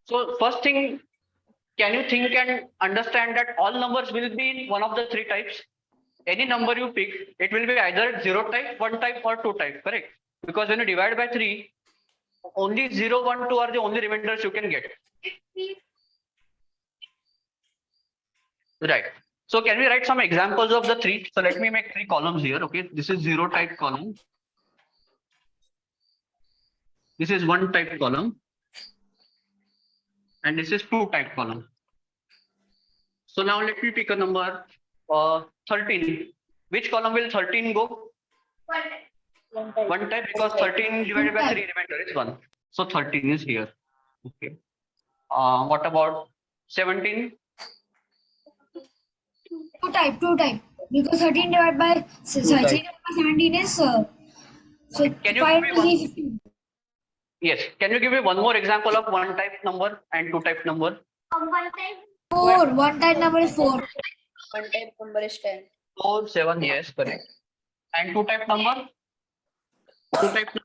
So first thing, can you think and understand that all numbers will be in one of the 3 types? Any number you pick, it will be either 0 type, 1 type, or 2 type, correct? Because when you divide by 3, only 0, 1, 2 are the only remainders you can get. Right. So can we write some examples of the three? So let me make 3 columns here. Okay. This is 0 type column. This is 1 type column. And this is 2 type column. So now let me pick a number 13. Which column will 13 go? 1 type, because 13 divided by 3 remainder is 1. So 13 is here. Okay. What about 17? Two type. Because 13 divided by 17 is so Can you 5 give me to one? 15. Yes. Can you give me one more example of 1 type number and 2 type number? 4. One type number is 4. One type number is 10. 4, 7, yes, correct. And 2 type number? 2 type number?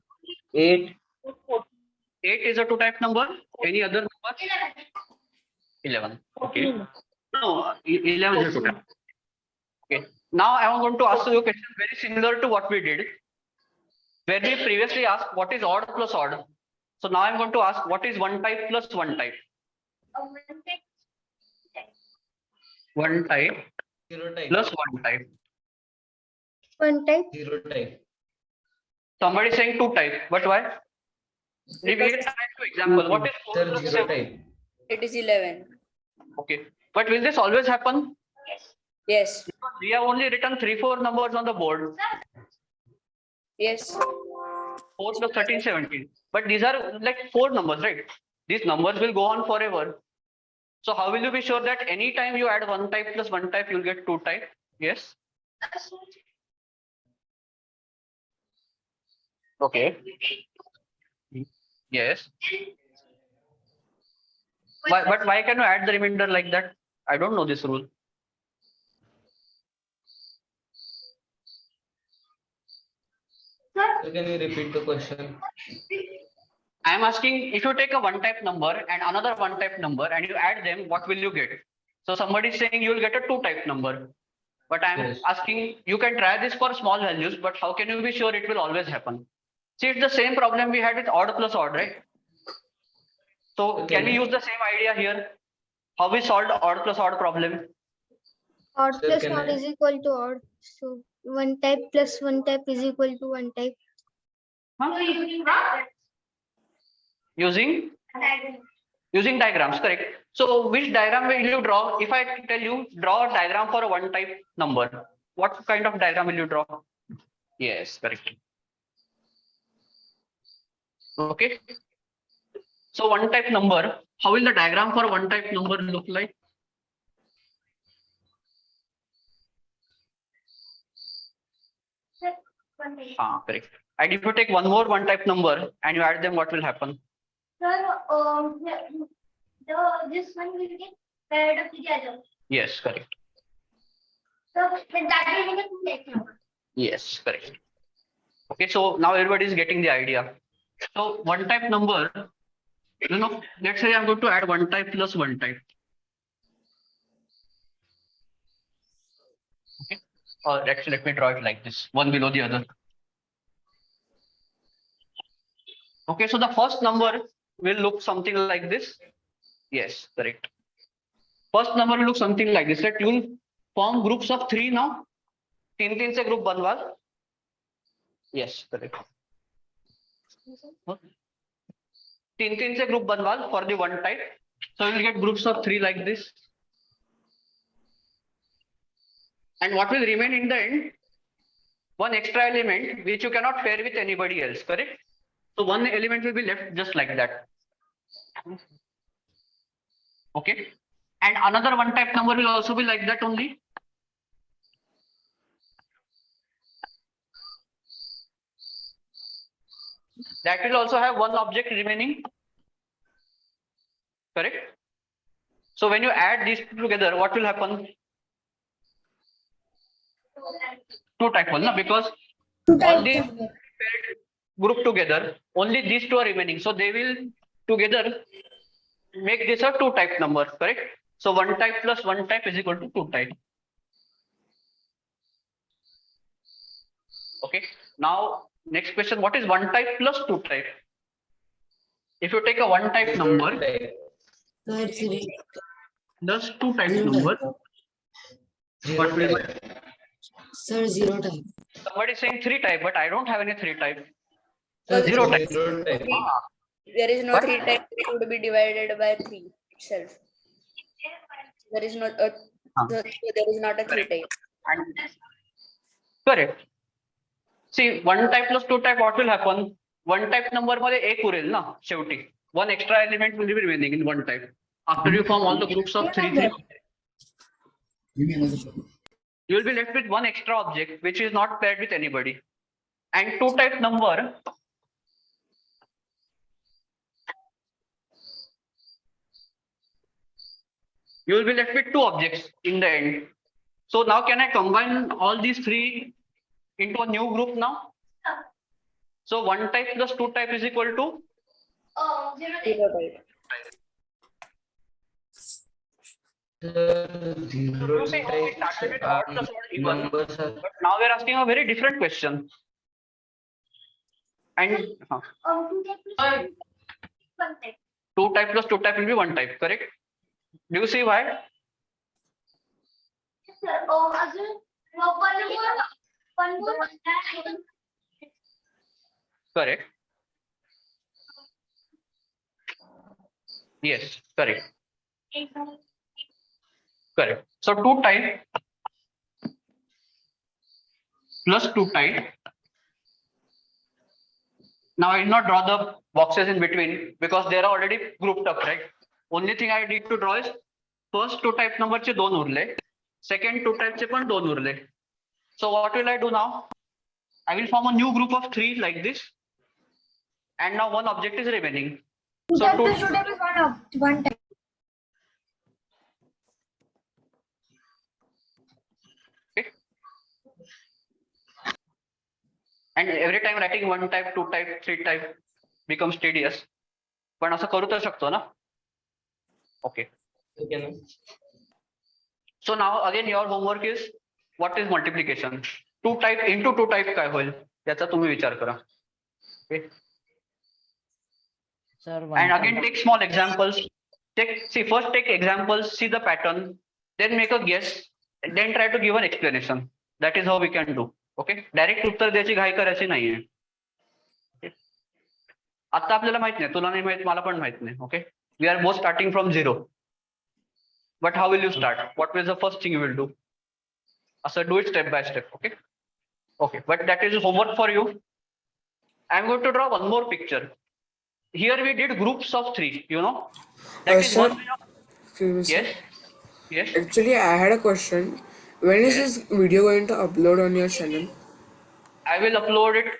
8. 8 is a 2 type number. Any other number? 11. Okay. No, 11 is a 2 type. Okay. Now I am going to ask you a question very similar to what we did, where we previously asked what is odd plus odd. So now I am going to ask what is 1 type plus 1 type. 1 type 0 type. plus 1 type. One type. 0 type. Somebody is saying 2 type, but why? We will try to example. What is 4 Sir, plus 0 7? type. It is 11. Okay. But will this always happen? Yes. Because we have only written 3, 4 numbers on the board. Yes. 4 plus 13, 17. But these are like 4 numbers, right? These numbers will go on forever. So how will you be sure that anytime you add 1 type plus 1 type, you'll get 2 type? Yes. Okay. Yes. But why can you add the remainder like that? I don't know this rule. So can you repeat the question? I am asking, if you take a 1 type number and another 1 type number and you add them, what will you get? So somebody is saying you will get a 2 type number. But I am Yes. asking, you can try this for small values, but how can you be sure it will always happen? See, it's the same problem we had with odd plus odd, right? So Okay. can we use the same idea here? How we solved odd plus odd problem? Odd Sir, plus can odd I- is equal to odd. So 1 type plus 1 type is equal to 1 type. Huh? Using diagrams, correct. So which diagram will you draw? If I tell you draw a diagram for a 1 type number, what kind of diagram will you draw? Yes, correct. Okay. So 1 type number, how will the diagram for 1 type number look like? Correct. And if you take one more 1 type number and you add them, what will happen? This one will get paired up together. Yes, correct. So that will be the 2 type number. Yes, correct. Okay, so now everybody is getting the idea. So 1 type number, let's say I'm going to add 1 type plus 1 type. Okay. Actually, let me draw it like this, one below the other. Okay, so the first number will look something like this. Yes, correct. First number will look something like this. That you will form groups of 3 now. 3 से group बनवा. Yes, correct. 3 से group बनवा for the 1 type. So you will get groups of 3 like this. And what will remain in the end? One extra element which you cannot pair with anybody else, correct? So one element will be left just like that. Okay. And another 1 type number will also be like that only. That will also have one object remaining. Correct. So when you add these two together, what will happen? 2 type 1, no? Because all these paired group together, only these 2 are remaining. So they will together make this a 2 type number, correct? So 1 type plus 1 type is equal to 2 type. Okay. Now next question, what is 1 type plus 2 type? If you take a one type number Sir, three. plus two type Zero number, type. what will Sir, zero type. somebody is saying three type, but I don't have any three type. Because Zero type. Zero type. Ah, there is no What? 3 type, it would be divided by 3 itself. There is not a Huh. there is not a 3 type. and correct. See, one type plus two type, what will happen? One type number मध्ये एक उरेल ना शेवटी. One extra element will be remaining in one type. After you form all the groups of three, you will be left with one extra object which is not paired with anybody. And two type number, you will be left with two objects in the end. So now can I combine all these three into a new group now? So one type plus two type is equal to Zero 0 type. Zero You see how we started with odd plus odd even. numbers are But now we are asking a very different question. And Two type plus two type plus two type will be one type, correct? Do you see why? one more. Correct. Yes, correct. Correct. So two type plus two type. Now I will not draw the boxes in between because they are already grouped up, right? Only thing I need to draw is first two type number चे दोन उरले, second two type चे पण दोन उरले. So what will I do now? I will form a new group of three like this, and now one object is remaining. Two So type two, plus two type is one type. and every time writing one type, two type, three type becomes tedious. पण असं करू तर शकतो ना? Okay. okay ना? So now again your homework is what is multiplication? Two type into two type काय होईल? याचा तुम्ही विचार करा. Okay. Sir, And again take small examples. First take examples, see the pattern, then make a guess, and then try to give an explanation. That is how we can do. Okay. Direct उत्तर द्यायची घाई करायची नाहीये. आता आपल्याला माहित नाही, तुला नाही माहित, मला पण माहित नाही. Okay. We are both starting from zero. But how will you start? What is the first thing you will do? So do it step by step. Okay. Okay. But that is homework for you. I am going to draw one more picture. Here we did groups of three, you know. That is Sir, one way of. excuse me, sir. Yes. Yes. Actually, I had a question. When is Yes. this video going to upload on your channel? I will upload it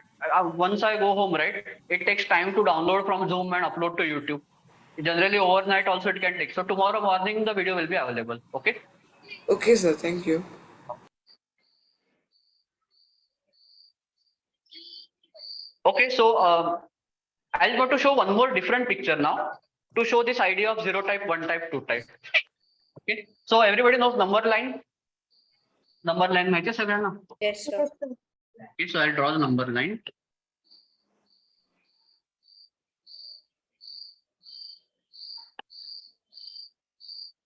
once I go home, right? It takes time to download from Zoom and upload to YouTube. Generally overnight also it can take. So tomorrow morning the video will be available. Okay. Okay, sir. Thank you. Okay. So I'll go to show one more different picture now to show this idea of zero type, one type, two type. Okay. So everybody knows number line. Number line माहिती आहे सगळ्यांना? Yes, sir. Okay, so I'll draw the number line.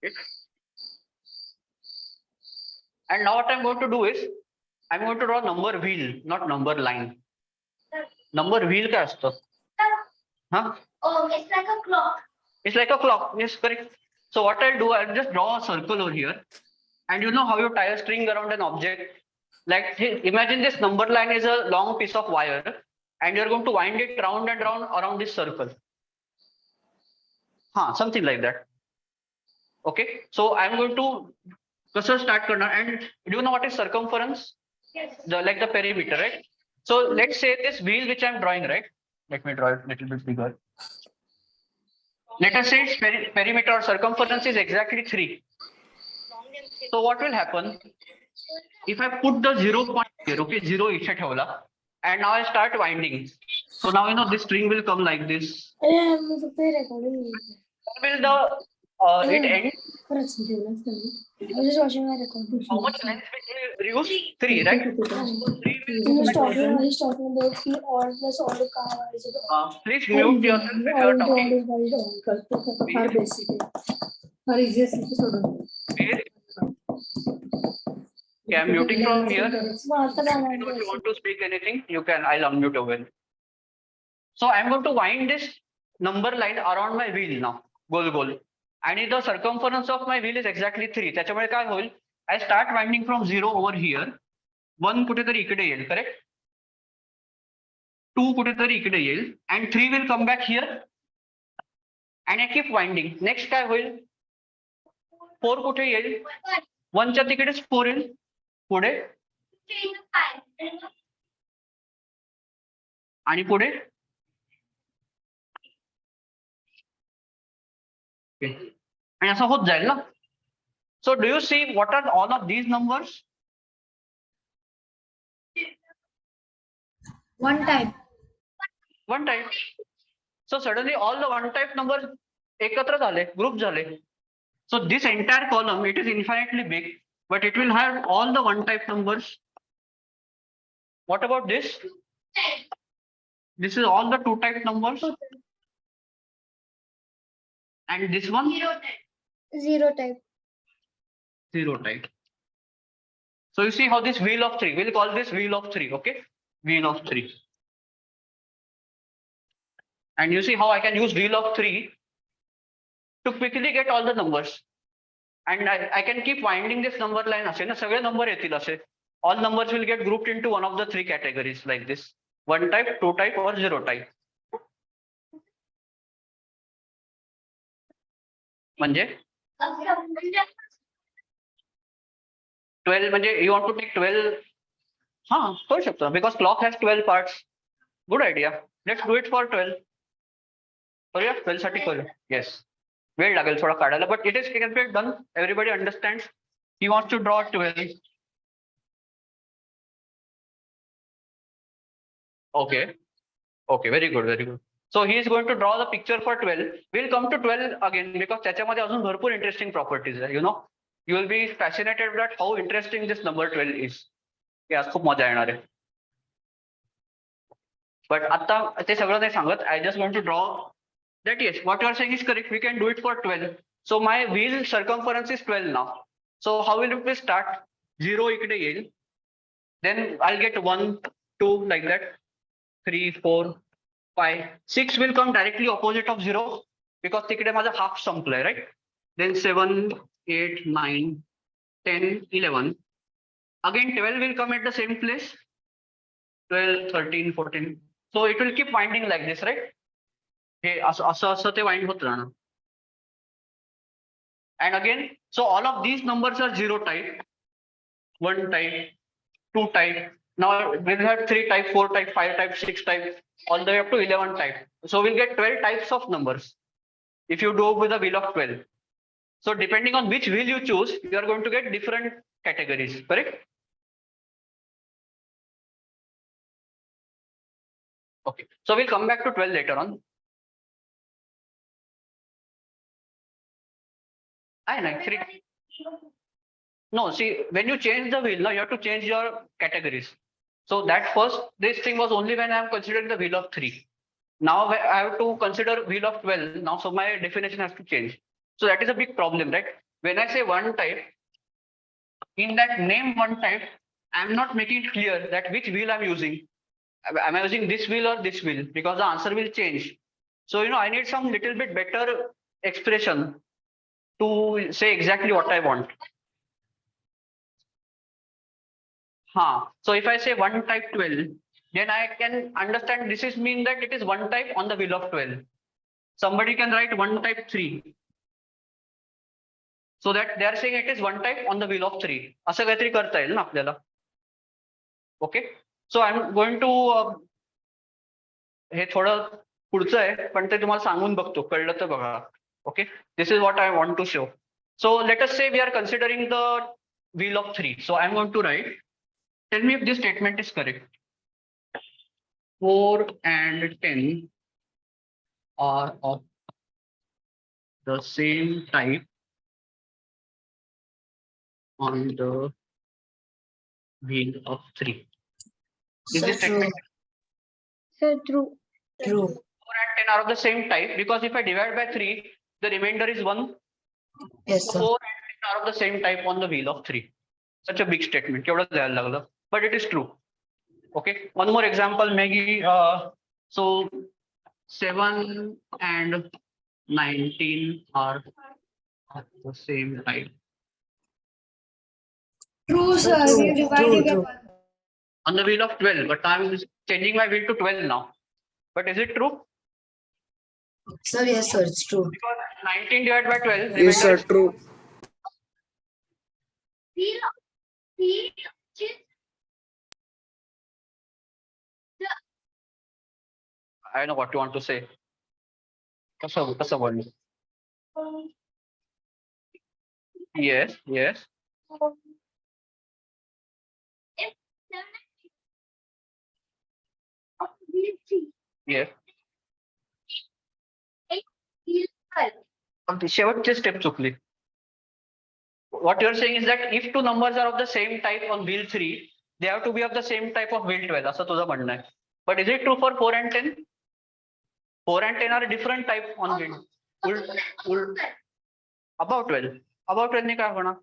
Okay. And now what I'm going to do is I'm going to draw number wheel, not number line. Number wheel काय असतं? Huh? Oh, it's like a clock. It's like a clock. Yes, correct. So what I'll do, I'll just draw a circle over here. And you know how you tie a string around an object? Like imagine this number line is a long piece of wire and you're going to wind it round and round around this circle. Something like that. Okay. So I'm going to कसं start करणार, and do you know what is circumference? Yes. Like the perimeter, right? So let's say this wheel which I'm drawing, right? Let me draw it a little bit bigger. Let us say its perimeter or circumference is exactly 3. So what will happen? If I put the 0 point here, okay, 0 इथे ठेवला, and now I start winding. So now you know this string will come like this. Where will the it end? I'm just watching my record. How much length we use? 3, right? He's talking about the all plus all the car. Please mute yourself if you are talking. Please. Okay, I'm muting from here. If you want to speak anything, you can. I'll unmute over. So I'm going to wind this number line around my wheel now. Goal. And the circumference of my wheel is exactly 3. त्याच्यामुळे काय होईल? I start winding from 0 over here. 1 कुठेतरी इकडे येईल, correct? 2 कुठेतरी इकडे येईल. And 3 will come back here. And I keep winding. Next काय होईल? 4 कुठे येईल? 1 च्या तिकडेच 4 येईल. पुढे आणि पुढे आणि असं होत जाईल ना. So do you see what are all of these numbers? One type. One type. So suddenly all the one type number एकत्र झाले, ग्रुप झाले. So this entire column it is infinitely big, but it will have all the one type numbers. What about this? This is all the two type numbers. And this one? Zero type. Zero type. So you see how this wheel of 3, we'll call this wheel of 3, okay? Wheel of 3. And you see how I can use wheel of 3 to quickly get all the numbers. And I can keep winding this number line असे ना, सगळे number येतील असे. All numbers will get grouped into one of the 3 categories like this. 1 type, 2 type or 0 type. म्हणजे 12 म्हणजे you want to take 12. हा करू शकतो because clock has 12 parts. Good idea. Let's do it for 12. करूया 12 साठी करूया. Yes. वेळ लागेल थोडा काढायला, but it is can be done. Everybody understands. He wants to draw 12. Okay, very good. So he is going to draw the picture for 12. We'll come to 12 again because त्याच्यामध्ये अजून भरपूर interesting properties आहे. You know, you will be fascinated at how interesting this number 12 is. यात खूप मजा येणार आहे. But आता ते सगळं नाही सांगत. I just want to draw that yes, what you are saying is correct. We can do it for 12. So my wheel circumference is 12 now. So how will we start? 0 इकडे येईल. Then I'll get 1, 2 like that. 3, 4, 5, 6 will come directly opposite of 0 because तिकडे माझा half संपलाय, right? Then 7, 8, 9, 10, 11. Again 12 will come at the same place. 12, 13, 14. So it will keep winding like this, right? हे असं ते wind होत राहणार. And again, so all of these numbers are 0 type, 1 type, 2 type. Now we'll have 3 type, 4 type, 5 type, 6 type, all the way up to 11 type. So we'll get 12 types of numbers if you do with a wheel of 12. So depending on which wheel you choose, you are going to get different categories, correct? Okay, so we'll come back to 12 later on. No, see, when you change the wheel, now you have to change your categories. So that first, this thing was only when I am considering the wheel of 3. Now I have to consider wheel of 12. Now, so my definition has to change. So that is a big problem, right? When I say 1 type, in that name 1 type, I am not making it clear that which wheel I'm using. Am I using this wheel or this wheel? Because the answer will change. So, you know, I need some little bit better expression to say exactly what I want. So if I say 1 type 12, then I can understand this is mean that it is 1 type on the wheel of 12. Somebody can write 1 type 3. So that they are saying it is 1 type on the wheel of 3. असं काहीतरी करता येईल ना आपल्याला. Okay. So I'm going to हे थोडं पुढचं आहे पण ते तुम्हाला सांगून बघतो, कळलं तर बघा. Okay, this is what I want to show. So let us say we are considering the wheel of 3. So I'm going to write, tell me if this statement is correct. 4 and 10 are of the same type on the wheel of 3. Is So this true. statement So true. True. 4 and 10 are of the same type? Because if I divide by 3, the remainder is 1. Yes, So sir. 4 and 10 are of the same type on the wheel of 3. Such a big statement. एवढंच लिहायला लागलं. But it is true. Okay. One more example, Maggie. So 7 and 19 are of the same type. True, sir. True, We divide true, it true. by On the wheel of 12, but I'm changing my wheel to 12 now. But is it true? Sir, yes, sir, it's true. Because 19 divided by 12, Yes, remainder sir. is True. I know what you want to say. कसं बोलू? Yes, yes. If 7 of wheel 3, Yes. 8 wheel 12. पण ती शेवटची step चुकली. What you're saying is that if two numbers are of the same type on wheel 3, they have to be of the same type of wheel 12. असं तुझं म्हणणं आहे. But is it true for 4 and 10? 4 and 10 are a different type on wheel. About 12. About 12 ने काय होणार?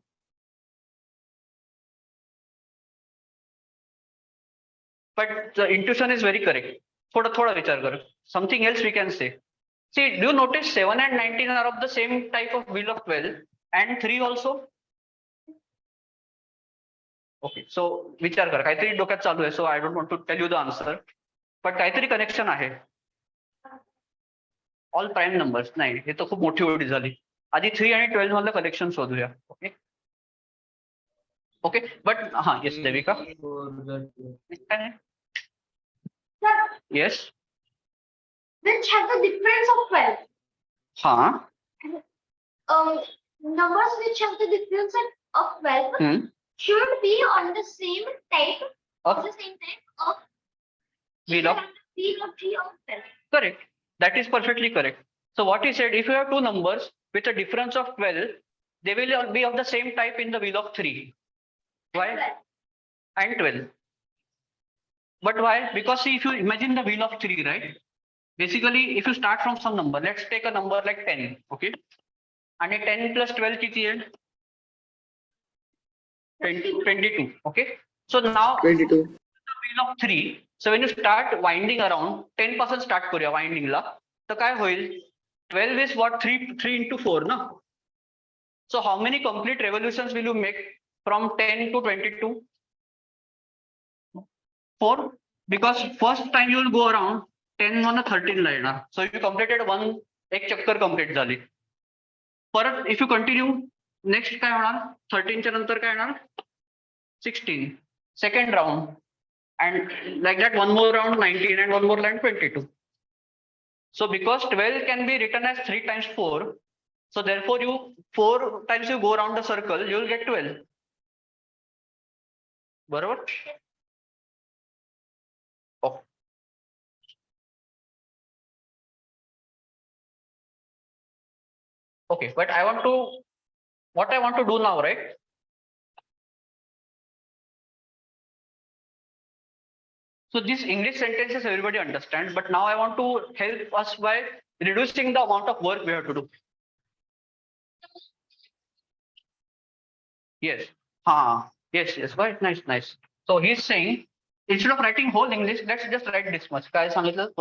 But the intuition is very correct. थोड़ा विचार कर. Something else we can say. See, do you notice 7 and 19 are of the same type of wheel of 12 and 3 also? Okay, so विचार कर. काहीतरी डोक्यात चालू आहे. So I don't want to tell you the answer. But काहीतरी connection आहे. All prime numbers. नाही, हे तर खूप मोठी ओढी झाली. आधी 3 आणि 12 मधलं connection शोधूया. Okay. Okay, but yes, Devika. Yes. Which have the difference of 12. Numbers which have the difference of 12 Hmm. should be on the same type Of of wheel of wheel of 3 of 12. correct. That is perfectly correct. So what he said, if you have two numbers with a difference of 12, they will all be of the same type in the wheel of 3. Why? 12. And 12. But why? Because see, if you imagine the wheel of 3, right? Basically, if you start from some number, let's take a number like 10, okay? And 10 plus 12 किती आहे? 22, okay? So now 22. the wheel of 3. So when you start winding around, 10 पासून start करूया winding ला. तर काय होईल? 12 is what? 3 into 4, ना? So how many complete revolutions will you make from 10 to 22? 4. Because first time you will go around 10 on 13 ला येणार. So you completed एक चक्कर complete झाली. परत if you continue, next काय होणार? 13 च्या नंतर काय येणार? 16. Second round. And like that one more round 19 and one more round 22. So because 12 can be written as 3 times 4, so therefore 4 times you go around the circle, you will get 12. बरोबर? Oh. Okay, but what I want to do now, right? So these English sentences everybody understands, but now I want to help us by reducing the amount of work we have to do. Yes. Yes. Right. Nice. So he's saying, instead of writing whole English, let's just write this much. काय सांगितलं?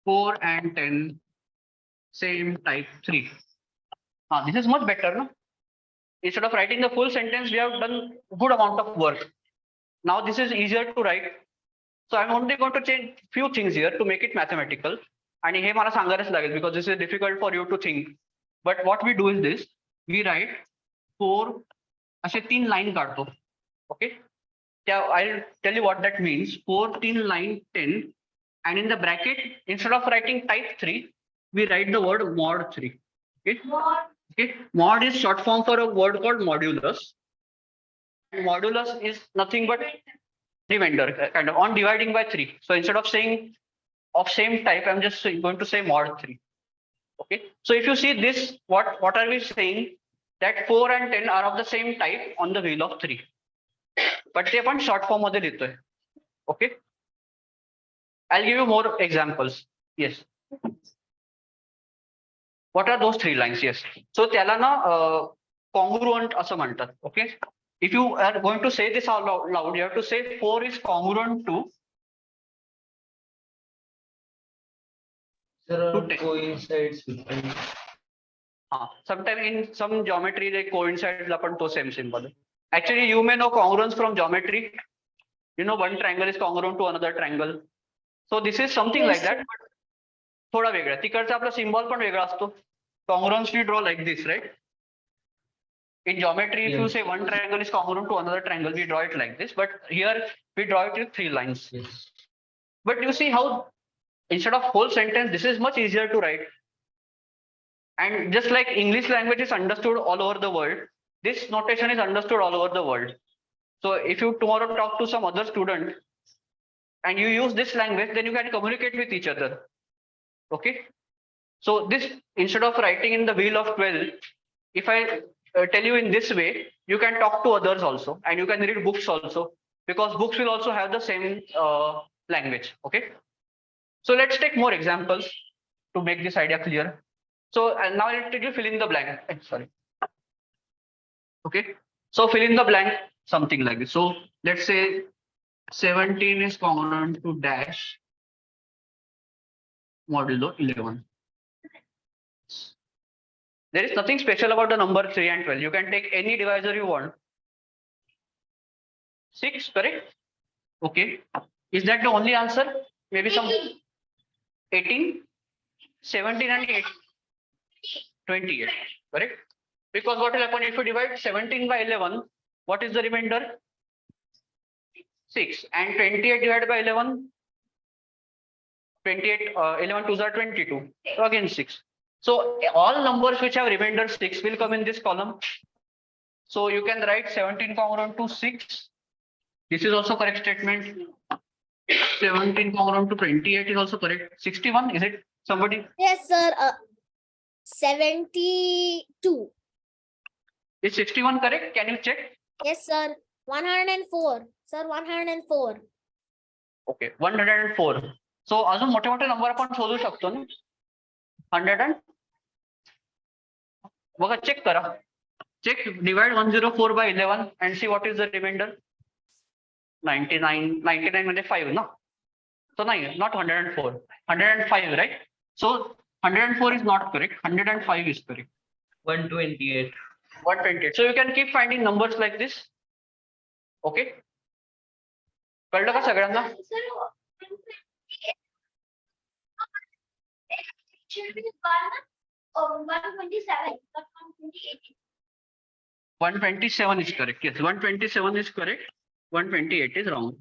4 and 10, same type 3. This is much better, no? Instead of writing the full sentence, we have done good amount of work. Now this is easier to write. So I'm only going to change few things here to make it mathematical. And हे मला सांगायलाच लागेल because this is difficult for you to think. But what we do is this: we write 4 असे 3 line काढतो. Okay. I'll tell you what that means. 4 3 line 10, and in the bracket, instead of writing type 3, we write the word mod 3. Okay. Okay. Mod is short form for a word called modulus. Modulus is nothing but remainder, kind of on dividing by 3. So instead of saying of same type, I'm just going to say mod 3. Okay. So if you see this, what are we saying? that 4 and 10 are of the same type on the wheel of 3. But ते पण short form मध्ये लिहितोय. Okay. I'll give you more examples. Yes. What are those 3 lines? Yes. So त्याला ना congruent असं म्हणतात. Okay. If you are going to say this out loud, you have to say 4 is congruent to Sir, to 10. coincides with them. Sometimes in some geometry they coincide पण तो same symbol. Actually, you may know congruence from geometry. You know, one triangle is congruent to another triangle. So this is something Yes, like that, but थोडा वेगळा. तिकडचा आपला symbol पण वेगळा असतो. Congruence we draw like this, right? In geometry, if you Yes. say one triangle is congruent to another triangle, we draw it like this. But here we draw it with 3 lines. Yes. But you see how instead of whole sentence, this is much easier to write. And just like English language is understood all over the world, this notation is understood all over the world. So if you tomorrow talk to some other student and you use this language, then you can communicate with each other. Okay. So this, instead of writing in the wheel of 12, if I tell you in this way, you can talk to others also, and you can read books also, because books will also have the same language. Okay. So let's take more examples to make this idea clear. So now let you fill in the blank. Sorry. Okay. So fill in the blank, something like this. So let's say 17 is congruent to dash modulo 11. There is nothing special about the number 3 and 12. You can take any divisor you want. 6, correct? Okay. Is that the only answer? Maybe some 18, 17 and 8. 28, correct? Because what will happen if you divide 17 by 11? What is the remainder? 6. And 28 divided by 11? 28, 11 2s are 22. So again 6. So all numbers which have remainder 6 will come in this column. So you can write 17 congruent to 6. This is also correct statement. 17 congruent to 28 is also correct. 61, is it somebody? Yes, sir. 72. Is 61 correct? Can you check? Yes, sir. 104. Sir, 104. Okay, 104. So अजून मोठे मोठे number आपण शोधू शकतो ना. 100 and बघा check करा. Check, divide 104 by 11 and see what is the remainder. 99 मध्ये 5 ना. So नाही, not 104. 105, right? So 104 is not correct. 105 is correct. 128. 128. So you can keep finding numbers like this. Okay. कळलं का सगळ्यांना? Or 127, but 128. 127 is correct. Yes, 127 is correct. 128 is wrong.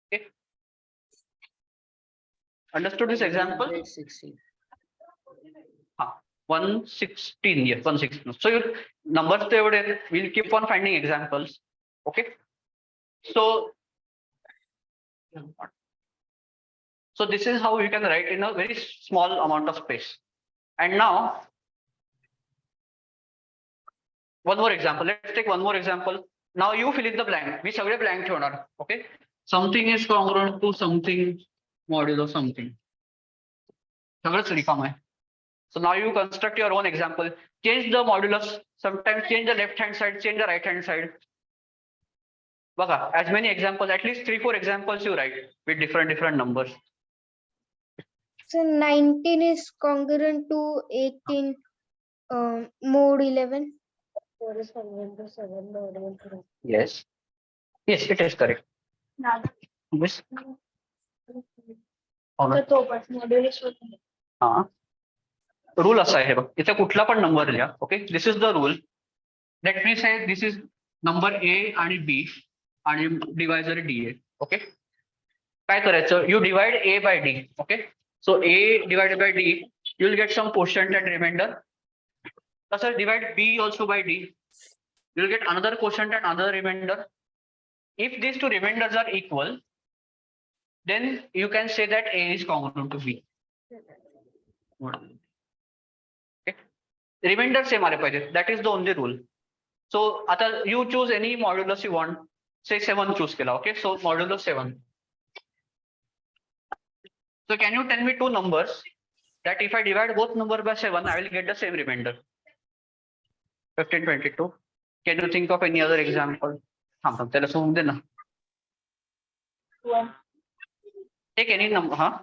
Okay. Understood this example? 160. 116. Yes, 116. So your numbers there, we'll keep on finding examples. Okay. So this is how you can write in a very small amount of space. And now one more example. Let's take one more example. Now you fill in the blank. We सगळे blank ठेवणार. Okay. Something is congruent to something modulo something. सगळंच रिकाम आहे. So now you construct your own example. Change the modulus. Sometimes change the left hand side, change the right hand side. बघा, as many examples, at least 3-4 examples you write with different numbers. So 19 is congruent to 18, mode 11. Yes. Yes, it is correct. Yes. हा. Rule असा आहे बघ, इथे कुठला पण number लिहा. Okay, this is the rule. Let me से this is number A आणि बी आणि डिवायझर डी आहे. ओके, काय करायचं, you divide A by D. Okay, so A divided by D, you will get some quotient and remainder. तसंच divide B also by D, you will get another quotient and another remainder. If these two remainders are equal, then you can say that A is congruent to B. Okay. Remainder same आले पाहिजे. That is the only rule. So आता you choose any modulus you want. Say 7 choose केला. Okay, so modulus 7. So can you tell me two numbers that if I divide both numbers by 7, I will get the same remainder? 15, 22. Can you think of any other example? त्याला सोडून दे ना. Take any number, huh?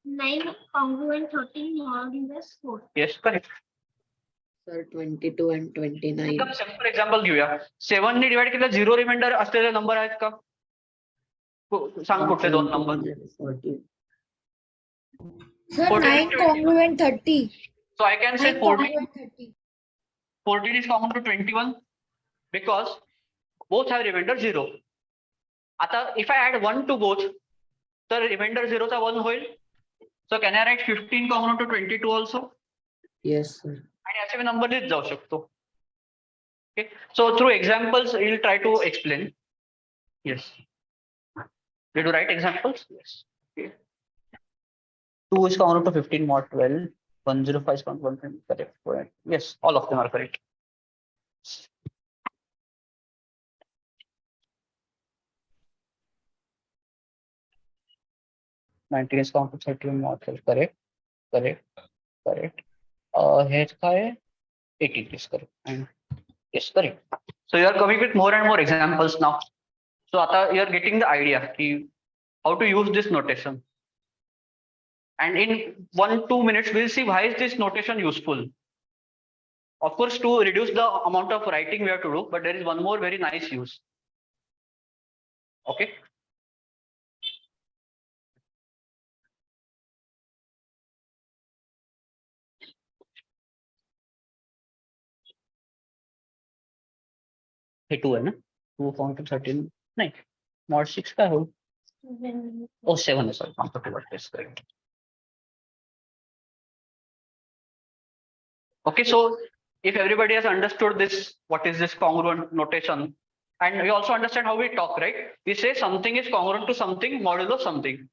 9 congruent 13 modulus 4. Yes, correct. Sir, 22 and 29. एकदम simple example घेऊया. 7 ने divide केलं 0 reminder असलेले number आहेत का? सांग कुठले दोन number. 14. Sir, 14 9 congruent 30. So I can say 9 14, congruent 30. 14 is common to 21 because both have remainder 0. आता if I add 1 to both, तर remainder 0 चा 1 होईल. So can I write 15 common to 22 also? Yes, sir. आणि याचे मी नंबर लिहित जाऊ शकतो. Okay, so through examples we'll try to explain. Yes. Did you write examples? Yes. Okay. 2 is common to 15 mod 12. 105 is common to 120. Correct. Yes, all of them are correct. Nineteen is common to 31 mod 12. Correct. Here's काय? 18 is correct. And yes, correct. So you are coming with more and more examples now. So आता you are getting the idea ki how to use this notation. And in 1-2 minutes, we'll see why is this notation useful. Of course, to reduce the amount of writing we have to do, but there is one more very nice use. Okay. हे 2 है ना. 2 common to 13 नहीं. Mod 6 का हो. Oh, 7 is sorry. Comfortable is correct. Okay, so if everybody has understood this, what is this congruent notation, and we also understand how we talk, right? We say something is congruent to something modulo something.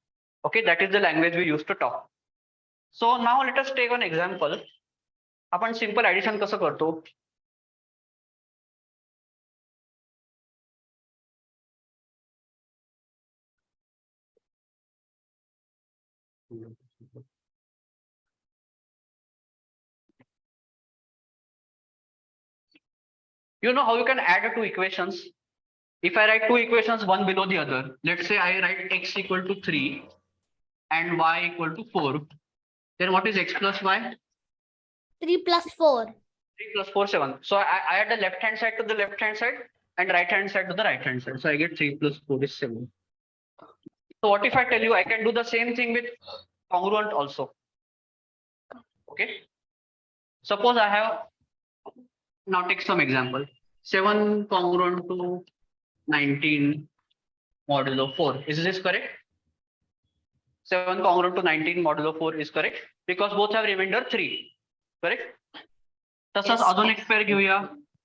Okay, that is the language we use to talk. So now let us take an example. आपण simple addition कसं करतो? You know how you can add two equations? If I write two equations one below the other, let's say I write x equal to 3 and y equal to 4, then what is x plus y? 3 plus 4. 3 plus 4, 7. So I add the left hand side to the left hand side and right hand side to the right hand side. So I get 3 plus 4 is 7. So what if I tell you I can do the same thing with congruent also? Okay. Suppose I have, now take some example. 7 congruent to 19 modulo 4. Is this correct? 7 congruent to 19 modulo 4 is correct because both have remainder 3. Correct? तसंच अजून एक pair घेऊया.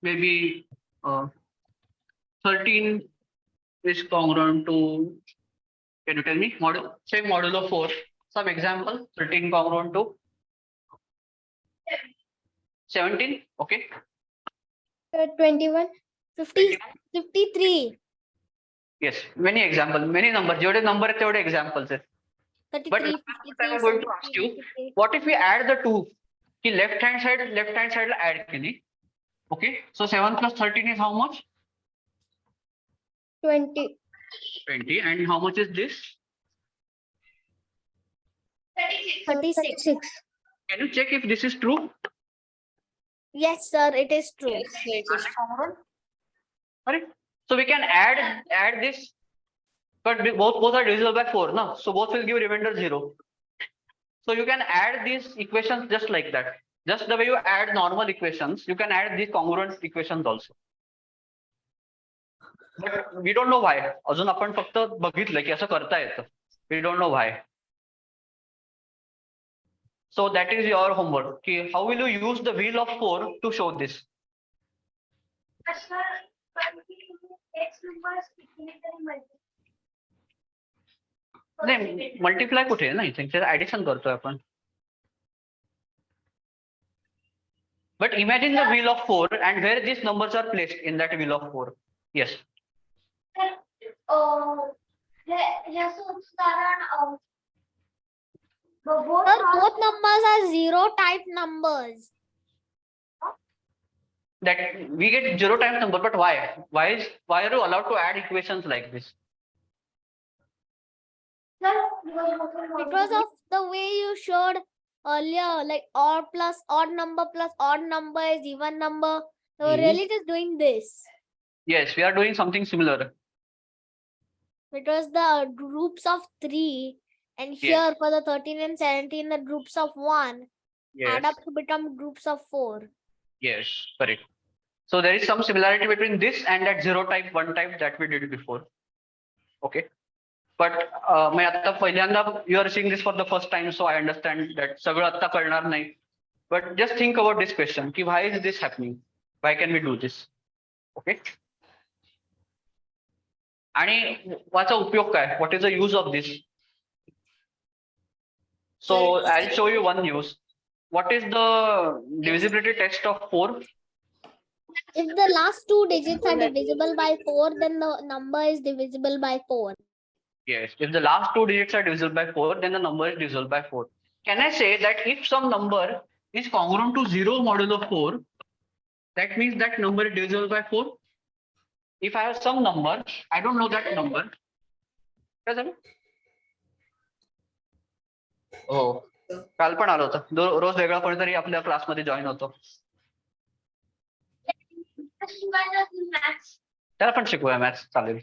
Maybe 13 is congruent to, can you tell me? Same modulo 4. Some example. 13 congruent to 17. Okay. 21. 50. 53. Yes. Many examples. Many numbers. जेवढे number आहेत तेवढे examples आहेत. But 33. I'm going to ask you, what if we add the two? कि left hand side ला add केली. Okay. So 7 plus 13 is how much? 20. 20. And how much is this? 36. Can you check if this is true? Yes, sir, it is true. Correct. So we can add this, but both are divisible by 4, no? So both will give remainder 0. So you can add these equations just like that. Just the way you add normal equations, you can add these congruent equations also. But we don't know why. अजून आपण फक्त बघितलं की असं करता येतं. We don't know why. So that is your homework. कि how will you use the wheel of 4 to show this? नाही मल्टिप्लाय कुठे आहे ना इथे ऍडिशन करतोय आपण. But imagine the wheel of 4 and where these numbers are placed in that wheel of 4. Yes. Both numbers are zero type numbers. That we get 0 times number, but why? Why are you allowed to add equations like this? Because of the way you showed earlier, like odd plus odd number is even number. So Mhm. really just doing this. Yes, we are doing something similar. Because the groups of 3 and here for the 13 and 17, the groups of 1 Yes. add up to become groups of 4. Yes, correct. So there is some similarity between this and that 0 type, 1 type that we did before. Okay. But मैं आता पहिल्यांदा you are seeing this for the first time, so I understand that सगळं आता कळणार नाही. But just think about this question: कि why is this happening? Why can we do this? Okay. आणि याचा उपयोग काय? What is the use of this? So I'll show you one use. What is the divisibility test of 4? If the last 2 digits are divisible by 4, then the number is divisible by 4. Yes, if the last 2 digits are divisible by 4, then the number is divisible by 4. Can I say that if some number is congruent to 0 modulo 4, that means that number is divisible by 4? If I have some number, I don't know that number. हो, काल पण आलो होतो. रोज वेगळा कोणीतरी आपल्या क्लासमध्ये join होतो. त्याला पण शिकूया मॅथ्स, चालेल.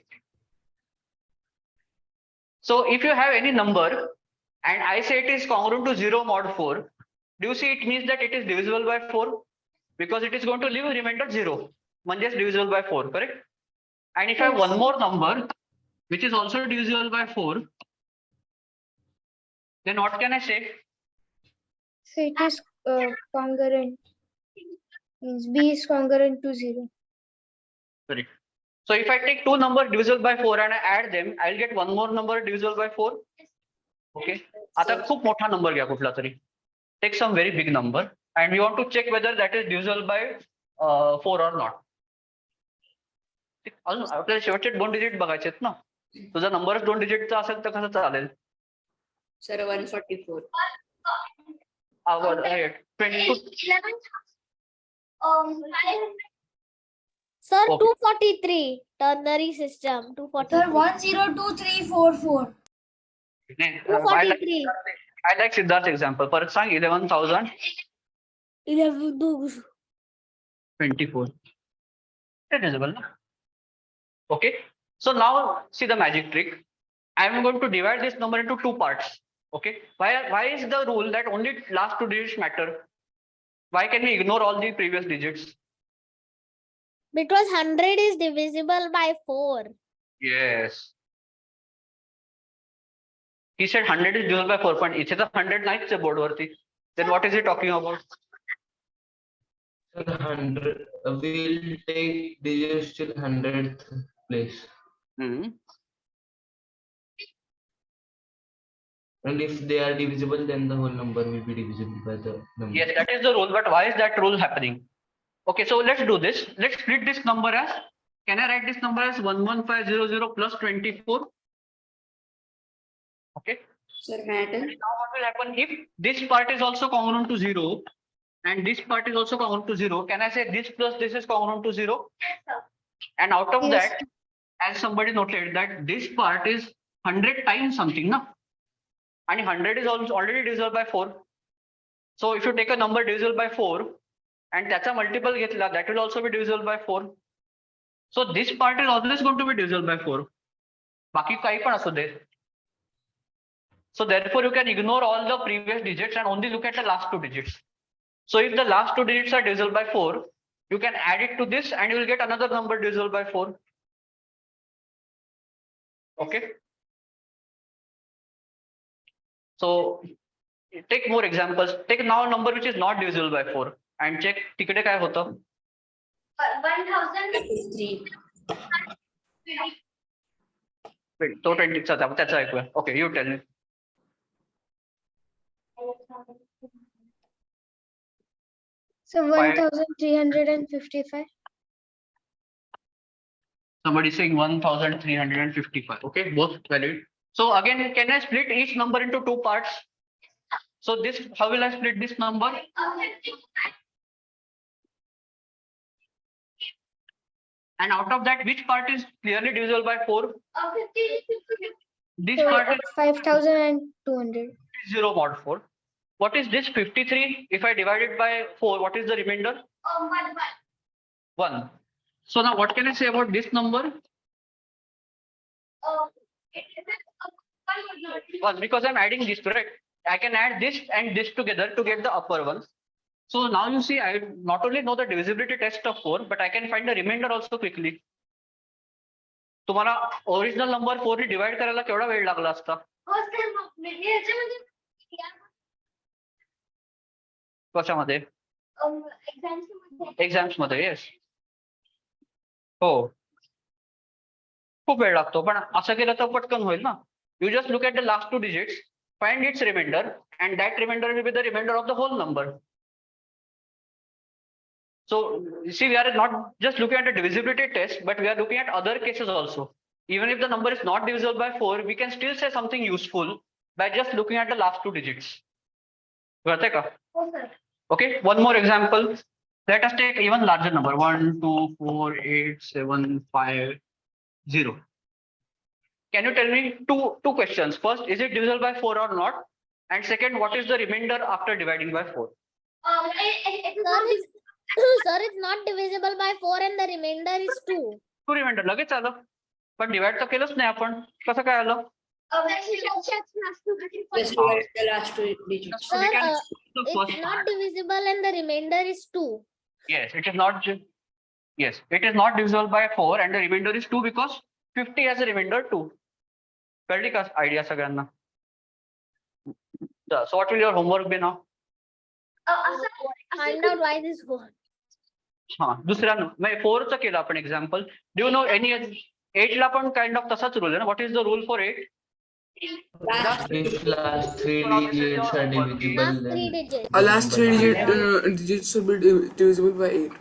So if you have any number and I say it is congruent to 0 mod 4, do you see it means that it is divisible by 4? Because it is going to leave a remainder 0. म्हणजेच divisible by 4, correct? And if I have one more number which is also divisible by 4, then what can I say? So it is congruent. Means B is congruent to 0. Correct. So if I take two numbers divisible by 4 and I add them, I'll get one more number divisible by 4. Okay. आता खूप मोठा number घ्या कुठला तरी. Take some very big number and we want to check whether that is divisible by 4 or not. अजून आपल्याला शेवटचे 2 digit बघायचे आहेत ना. तुझा नंबरच 2 डिजिटचा असेल तर कसं चालेल? Sir, 144. Our 22. Sir, Okay. 243 ternary system. Sir, 243. 102344. नाही, 243. I like Siddharth example. परत सांग 11,024. That is visible, na? Okay. So now see the magic trick. I am going to divide this number into 2 parts. Okay. Why is the rule that only last 2 digits matter? Why can we ignore all the previous digits? Because 100 is divisible by 4. Yes. He said 100 is divisible by 4, but इथे तर 100 नाहीच आहे board वरती. Then what is he talking about? 100. We'll take digits till 100th place. And if they are divisible, then the whole number will be divisible by the number. Yes, that is the rule. But why is that rule happening? Okay, so let's do this. Let's split this number as. Can I write this number as 11500 plus 24? Okay. Sir, matter. Now what will happen if this part is also congruent to 0 and this part is also congruent to 0? Can I say this plus this is congruent to 0? And out of Yes. that, as somebody noted that this part is 100 times something, na? And 100 is also already divisible by 4. So if you take a number divisible by 4 and that's a multiple घेतला, that will also be divisible by 4. So this part is always going to be divisible by 4. बाकी काही पण असू दे. So therefore you can ignore all the previous digits and only look at the last 2 digits. So if the last 2 digits are divisible by 4, you can add it to this and you will get another number divisible by 4. Okay. So take more examples. Take now a number which is not divisible by 4 and check तिकडे काय होतं. 1,003. तो 20 चा त्याचा ऐकूया. Okay, you tell me. So 1355. Somebody saying 1355. Okay, both valid. So again, can I split each number into two parts? So this, how will I split this number? And out of that, which part is clearly divisible by 4? This So part is 5200. 0 mod 4. What is this 53? If I divide it by 4, what is the remainder? 1. So now what can I say about this number? 1, because I'm adding this, correct? I can add this and this together to get the upper one. So now you see, I not only know the divisibility test of 4, but I can find the remainder also quickly. तुम्हाला original number 4 ने divide करायला केवढा वेळ लागला असता? कशामध्ये? Exams मध्ये. Yes. हो, खूप वेळ लागतो, पण असं केलं तर पटकन होईल ना. You just look at the last 2 digits, find its remainder, and that remainder will be the remainder of the whole number. So you see, we are not just looking at the divisibility test, but we are looking at other cases also. Even if the number is not divisible by 4, we can still say something useful by just looking at the last 2 digits. Got it? Okay, one more example. Let us take even larger number, 1, 2, 4, 8, 7, 5, 0. Can you tell me two questions? First, is it divisible by 4 or not? And second, what is the remainder after dividing by 4? Sir, it's not divisible by 4 and the remainder is 2. 2 remainder लगेच आलं, पण divide तर केलंच नाही आपण. कसं काय आलं? Just divide the last 2 digits. So we Sir, can the it's first not part. divisible and the remainder is 2. Yes, it is not. Yes, it is not divisible by 4 and the remainder is 2 because 50 has a remainder 2. कळली का idea सगळ्यांना? So what will your homework be now? Find out why this works. हाँ, दुसऱ्या 4 चं केलं आपण example. Do you know any 8 ला पण kind of तसाच रूल आहे ना? What is the rule for 8? If last 3 digits are divisible, Last 3 then digits. Last 3 digits should be divisible by 8.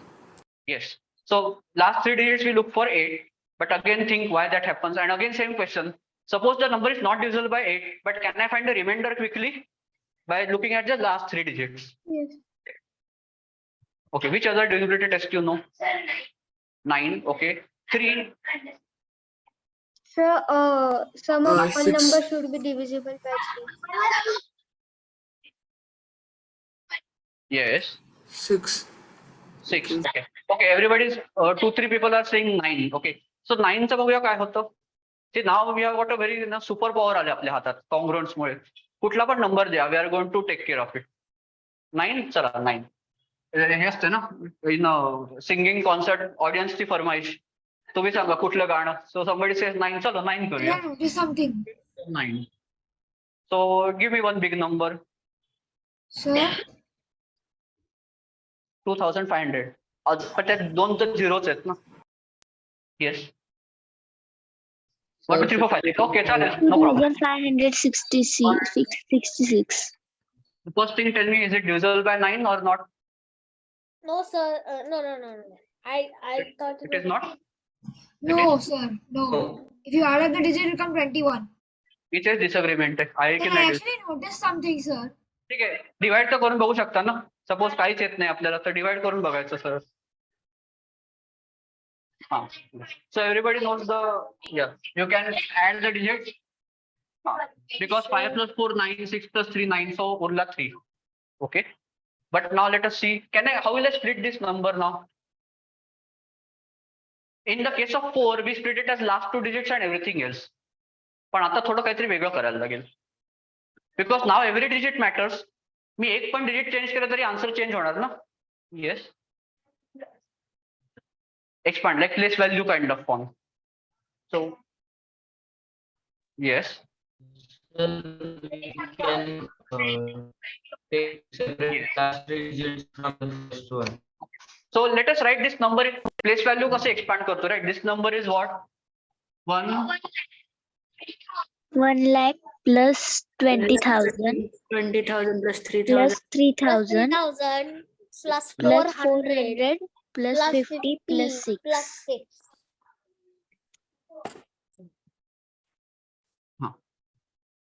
Yes. So last 3 digits we look for 8, but again think why that happens. And again same question. Suppose the number is not divisible by 8, but can I find the remainder quickly by looking at the last 3 digits? Yes. Okay, which other divisibility test you know? 9, okay. 3, So sum of one 6. number should be divisible by 3. yes. 6. 6, okay. Okay, everybody's 2-3 people are saying 9, okay. So 9 चं बघूया काय होतं. See, now we have got a very super power आले आपल्या हातात congruence मुळे. कुठला पण number द्या, we are going to take care of it. 9, चला 9. हे असते ना, इन सिंगिंग कॉन्सर्ट ऑडियन्सची फरमाईश. तुम्ही सांगा कुठलं गाणं. सो somebody says 9, चलो 9 करूया. Notice something. 9. So give me one big number. Sir, 2500. पण त्यात 2 तर झिरोच आहेत ना. येस. 1 2 3 4 5. ओके, चालेल, no problem. 2566. First thing, tell me, is it divisible by 9 or not? No, sir. No. I thought It is not. no, sir, no. If you add up the digit, it becomes 21. इथेच disagreement आहे. आहे की Then I नाही? actually noticed something, sir. ठीक आहे, divide तर करून बघू शकता ना. सपोज काहीच येत नाही आपल्याला तर डिवाइड करून बघायचं सर. हा, so everybody knows the, you can add the digit. Because 5 plus 4 9, 6 plus 3 9, so urla 3. Okay, but now let us see, how will I split this number now? In the case of 4, we split it as last 2 digits and everything else. पण आता थोडं काहीतरी वेगळं करायला लागेल. Because now every digit matters. मी एक पण digit change केलं तरी आन्सर चेंज होणार ना. Yes. Expand like place value kind of form. So yes. we can take separate last 3 digits from the first one. So let us write this number in place value कसे expand करतो, right? This number is what? 1 1 lakh plus 20,000 20,000 plus 3,000. plus 3,000 1000. plus Plus 400 plus plus 50 plus 6. plus 6.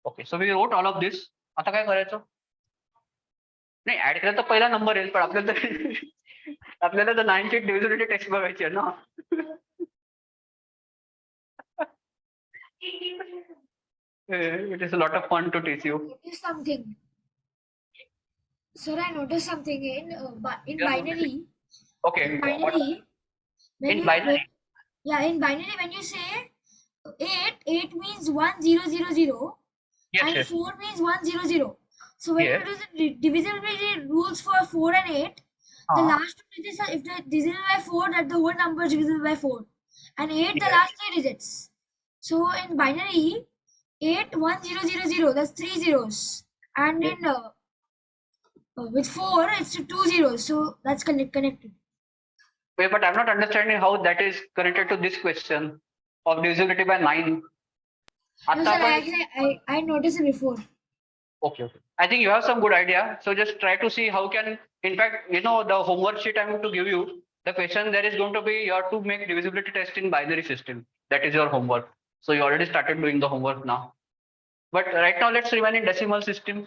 Okay so we wrote all of this. आता काय करायचं? नाही add केलं तर पहिला number येईल पण आपल्याला आपल्याला तर 9 ची डिव्हिजिबिलिटी टेस्ट बघायची आहे ना. It is a lot of fun to teach you. Notice something. Sir, I noticed something in Yeah. binary. Okay. In binary, when In you binary. in binary when you say 8 means 1000 Yes, and yes. 4 means 100. So when Yes. you do the divisibility rules for 4 and 8, the Uh-huh. last two digits are, if they're divisible by 4, that the whole number is divisible by 4. And 8, the Yes. last 3 digits. So in binary, 8 1000, that's 3 zeros. And in with 4, it's 2 zeros. So that's connected. Wait, but I'm not understanding how that is connected to this question of divisibility by 9. No, आता sir, आपण I noticed it before. okay. I think you have some good idea. So just try to see how can, in fact, you know, the homework sheet I'm going to give you, the question there is going to be you have to make divisibility test in binary system. That is your homework. So you already started doing the homework now. But right now let's remain in decimal system.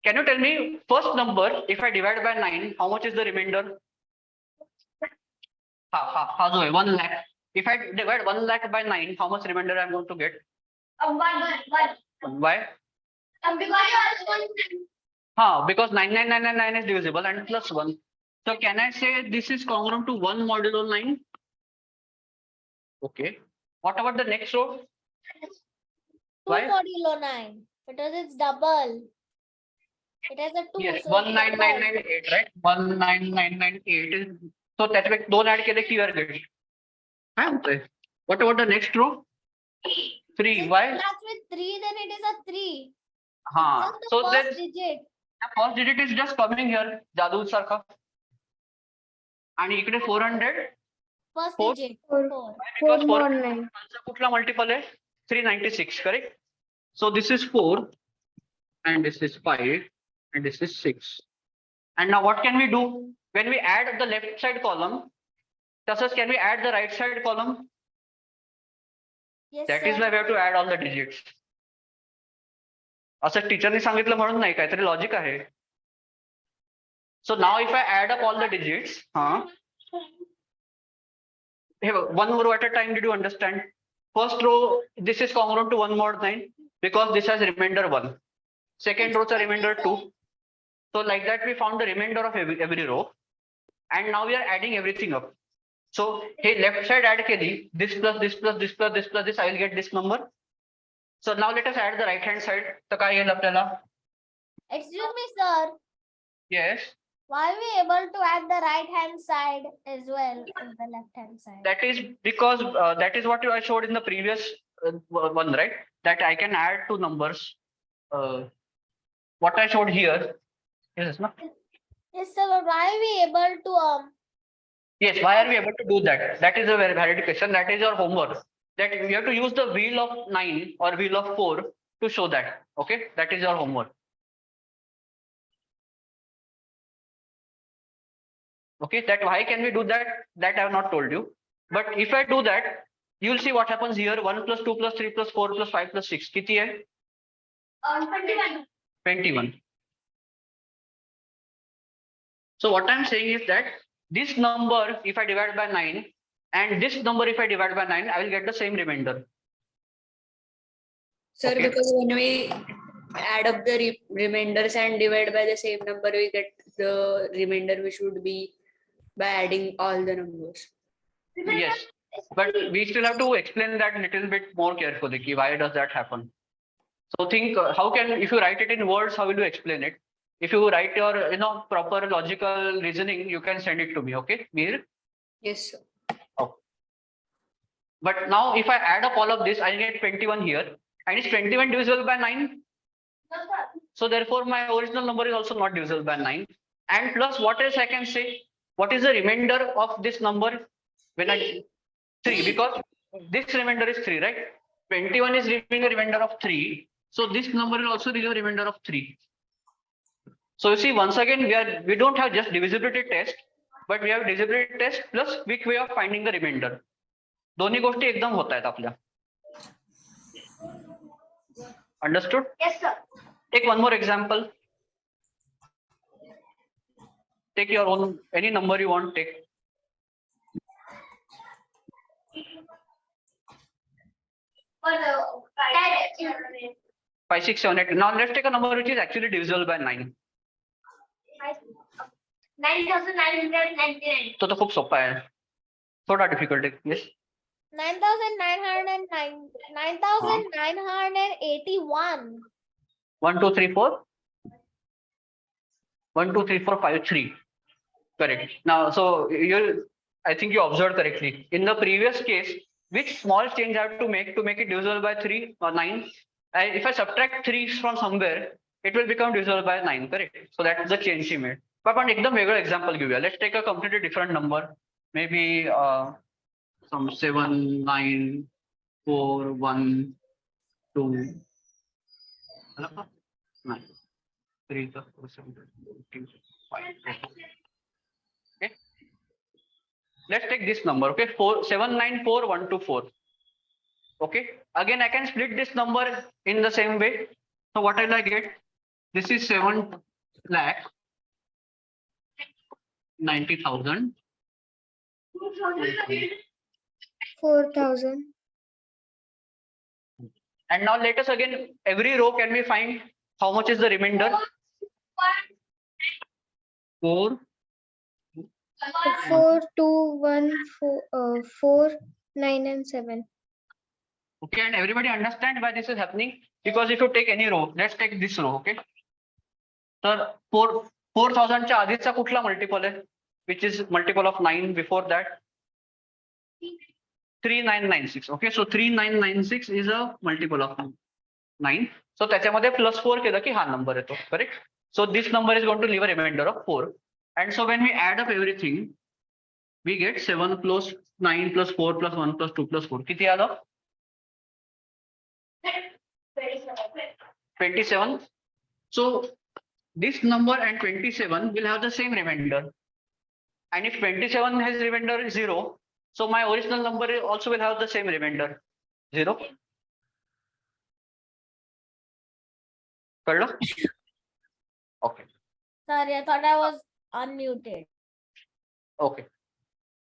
Can you tell me first number, if I divide by 9, how much is the remainder? Ha, 1 lakh. If I divide 1 lakh by 9, how much remainder I'm going to get? Why? Because 99999 is divisible and plus 1. So can I say this is congruent to 1 modulo 9? Okay. What about the next row? 2 Why? modulo 9 because it's double. It has a 2. Yes, so it's double. 19998, right? 19998 is so त्याच्यापैकी 2 add केले की you get. काय होतंय? What about the next row? 3. Since Why? it starts with 3, then it is a 3. Ha. Just the So first then digit. the first digit is just coming here, जादू सारखा. आणि इकडे 400. First Four? digit. 4. 4. Because 4 more 4 9. कुठला multiple आहे? 396, correct? So this is 4 and this is 5 and this is 6. And now what can we do? When we add the left side column, thus can we add the right side column? Yes, That is sir. why we have to add all the digits. असं टीचरनी सांगितलं म्हणून नाही, काहीतरी logic आहे. So now if I add up all the digits, one row at a time, did you understand? First row, this is congruent to 1 mod 9 because this has remainder 1. Second row is a remainder 2. So like that we found the remainder of every row. And now we are adding everything up. So hey, left side add keli, this plus this plus this plus this plus this, I will get this number. So now let us add the right hand side. So काय येईल आपल्याला? Excuse me, sir. Yes, Why are we able to add the right hand side as well as the left hand side? that is because that is what I showed in the previous one, right? That I can add two numbers. What I showed here. Yes, no? Yes, sir. But why are we able to Yes, why are we able to do that? That is a very valid question. That is your homework. That we have to use the wheel of 9 or wheel of 4 to show that. Okay, that is your homework. Okay, that why can we do that? That I have not told you. But if I do that, you will see what happens here. 1 plus 2 plus 3 plus 4 plus 5 plus 6. किती है? 21. So what I'm saying is that this number, if I divide by 9, and this number, if I divide by 9, I will get the same remainder. Sir, Okay. because when we add up the remainders and divide by the same number, we get the remainder, which would be by adding all the numbers. Yes, but we still have to explain that little bit more carefully. Ki why does that happen? So think how can, if you write it in words, how will you explain it? If you write your proper logical reasoning, you can send it to me. Okay, Mir? Yes, sir. But now if I add up all of this, I'll get 21 here. And is 21 divisible by 9? So therefore my original number is also not divisible by 9. And plus what else I can say? What is the remainder of this number? When I 3, because this remainder is 3, right? 21 is leaving a remainder of 3. So this number will also leave a remainder of 3. So you see, once again, we don't have just divisibility test, but we have divisibility test plus quick way of finding the remainder. दोन्ही गोष्टी एकदम होत आहेत आपल्या. Understood? Yes, sir. Take one more example. Take your own, any number you want, take. But 5, 6, 7, 8. Now let's take a number which is actually divisible by 9. 9,999. तो खूप सोपा आहे. थोडा डिफिकल्ट आहे. Yes. 9,909. 9,981. 1, 2, 3, 4. 1, 2, 3, 4, 5, 3. Correct. Now, so I think you observed correctly. In the previous case, which small change I have to make it divisible by 3 or 9? If I subtract 3 from somewhere, it will become divisible by 9. Correct. So that's the change she made. But आपण एकदम वेगळं example घेऊया. Let's take a completely different number. Maybe some 7, 9, 4, 1, 2. 9, 3, 4, 7, 8, 5. Okay. Let's take this number. Okay, 794,124. Okay. Again, I can split this number in the same way. So what will I get? This is 7,90,000. 4,000. And now let us again, every row can we find how much is the remainder? 4. 4, 2, 1, 4, 9, and 7. Okay, and everybody understand why this is happening? Because if you take any row, let's take this row, okay? So 4,000 च्या आधीचा कुठला multiple आहे? Which is multiple of 9 before that? 3996. Okay, so 3996 is a multiple of 9. So त्याच्यामध्ये +4 केलं की हा number येतो, correct? So this number is going to leave a remainder of 4. And so when we add up everything, we get 7 plus 9 plus 4 plus 1 plus 2 plus 4. किती आलं? 27. So this number and 27 will have the same remainder. And if 27 has remainder 0, so my original number also will have the same remainder 0. कळलं? Okay. Sorry, I thought I was unmuted. Okay.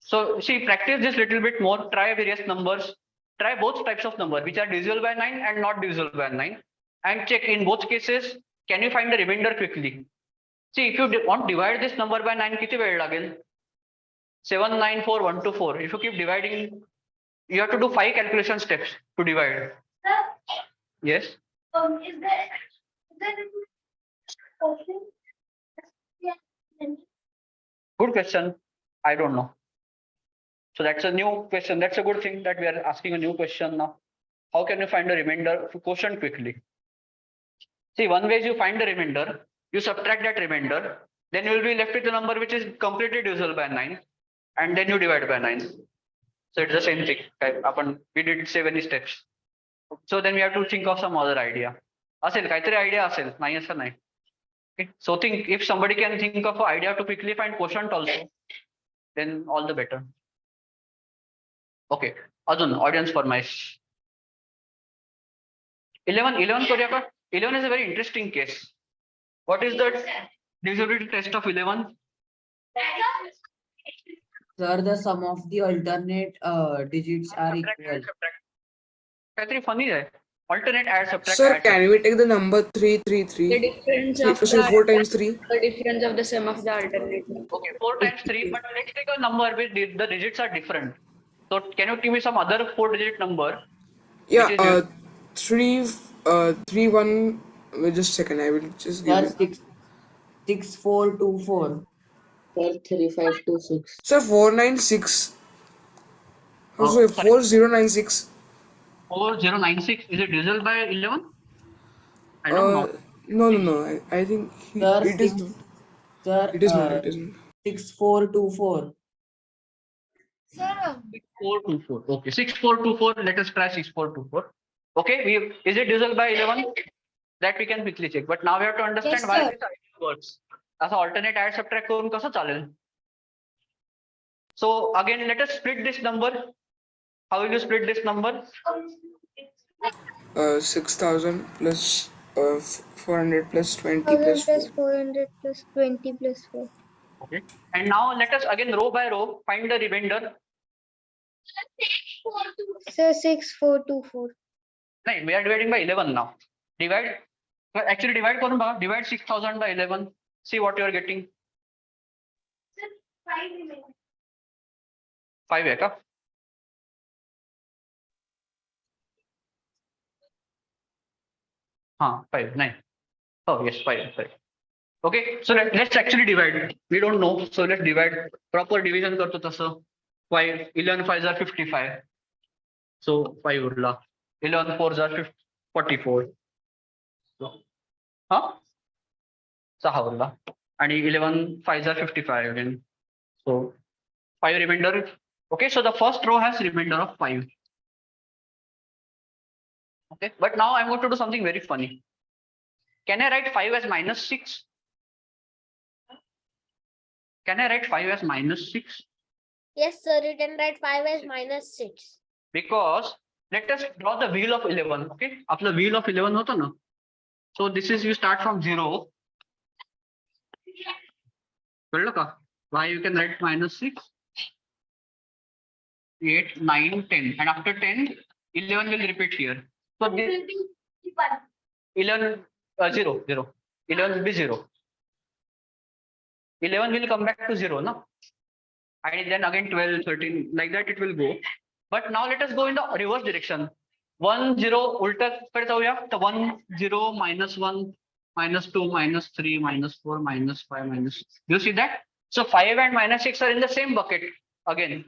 So see, practice this little bit more. Try various numbers. Try both types of number which are divisible by 9 and not divisible by 9. And check in both cases, can you find the remainder quickly? See, if you want to divide this number by 9, किती वेळ लागेल? 794,124. If you keep dividing, you have to do 5 calculation steps to divide. Yes. Is there question? Good question. I don't know. So that's a new question. That's a good thing that we are asking a new question now. How can you find the remainder quotient quickly? See, one way is you find the remainder, you subtract that remainder, then you will be left with a number which is completely divisible by 9, and then you divide by 9. So it's the same thing. We did say many steps. So then we have to think of some other idea. असेल काहीतरी idea असेल, नाही असं नाही. Okay. So think if somebody can think of an idea to quickly find quotient also, then all the better. Okay. अजून audience फरमाइश. 11 करूया का? 11 is a very interesting case. What is the divisibility test of 11? Sir, the sum of the alternate digits are Subtract, equal. add, subtract. काहीतरी funny आहे. Alternate add, subtract, Sir, add, can we take the number 333? The difference of So 4 times 3. the difference of the sum of the alternate. Okay, 4 times 3, but let's take a number where the digits are different. So can you give me some other 4-digit number? Yeah, Which is 3 1. Wait just a second. I will just give Sir, it. 6424. Sir, 3526. Sir, 496. Oh, Also, sorry. 4096. 4096, is it divisible by 11? I don't know. No. I think Sir, it is. Sir, It is not. It is not. 6424. Sir, 6424. Okay, 6424. Let us try 6424. Okay, is it divisible by 11? That we can quickly check. But now we have to understand Yes, why sir. this idea works. असं alternate add subtract करून कसं चालेल? So again let us split this number. How will you split this number? 6,000 plus 400 plus 20 1000 plus plus 4. 400 plus 20 plus 4. Okay. And now let us again row by row find the remainder. So 6424. No, we are dividing by 11 now. Divide. Actually divide करून बघा. Divide 6,000 by 11. See what you are getting. 5 आहे का? हाँ 5 नाही. Oh yes 5. Okay, so let's actually divide. We don't know, so let's divide. Proper division करतो तसं. 5 11 5s are 55. So 5 Urla. 11 4s are 44. So, हा 6 उरला. आणि 11 5s are 55 again. So 5 remainder. Okay, so the first row has remainder of 5. Okay, but now I'm going to do something very funny. Can I write 5 as minus 6? Can I write 5 as minus 6? Yes, sir. You can write 5 as minus 6. Because let us draw the wheel of 11. Okay, आपलं wheel of 11 होतं ना. So this is you start from 0. कळलं का? Why you can write minus 6, 8, 9, 10, and after 10, 11 will repeat here. So this 11 0 0. 11 will be 0. 11 will come back to 0, no? And then again 12, 13, like that it will go. But now let us go in the reverse direction. 1 0 उलटा कडे जाऊया. तर 1 0 minus 1 minus 2 minus 3 minus 4 minus 5 minus. You see that? So 5 and minus 6 are in the same bucket again.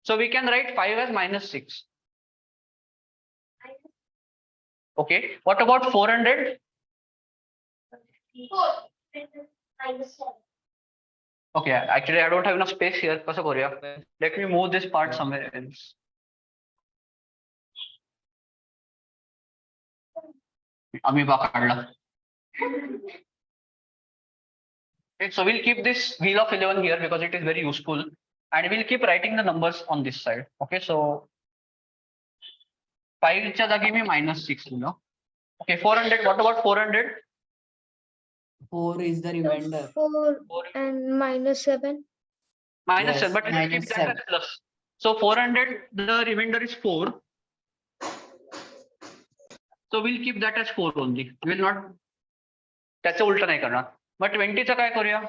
So we can write 5 as minus 6. Okay. What about 400? Okay, actually I don't have enough space here. कसं करूया? Let me move this part somewhere else. Amoeba काढला. Okay, so we'll keep this wheel of 11 here because it is very useful, and we'll keep writing the numbers on this side. Okay, so 5 च्या जागी मी -6 लिहिलं. Okay, 400. What about 400? 4 is the remainder. 4 and minus 7. Minus Yes, 7, but we'll keep minus that 7. as plus. So 400, the remainder is 4. So we'll keep that as 4 only. We will not. त्याचं उलट नाही करणार. मग 20 चं काय करूया?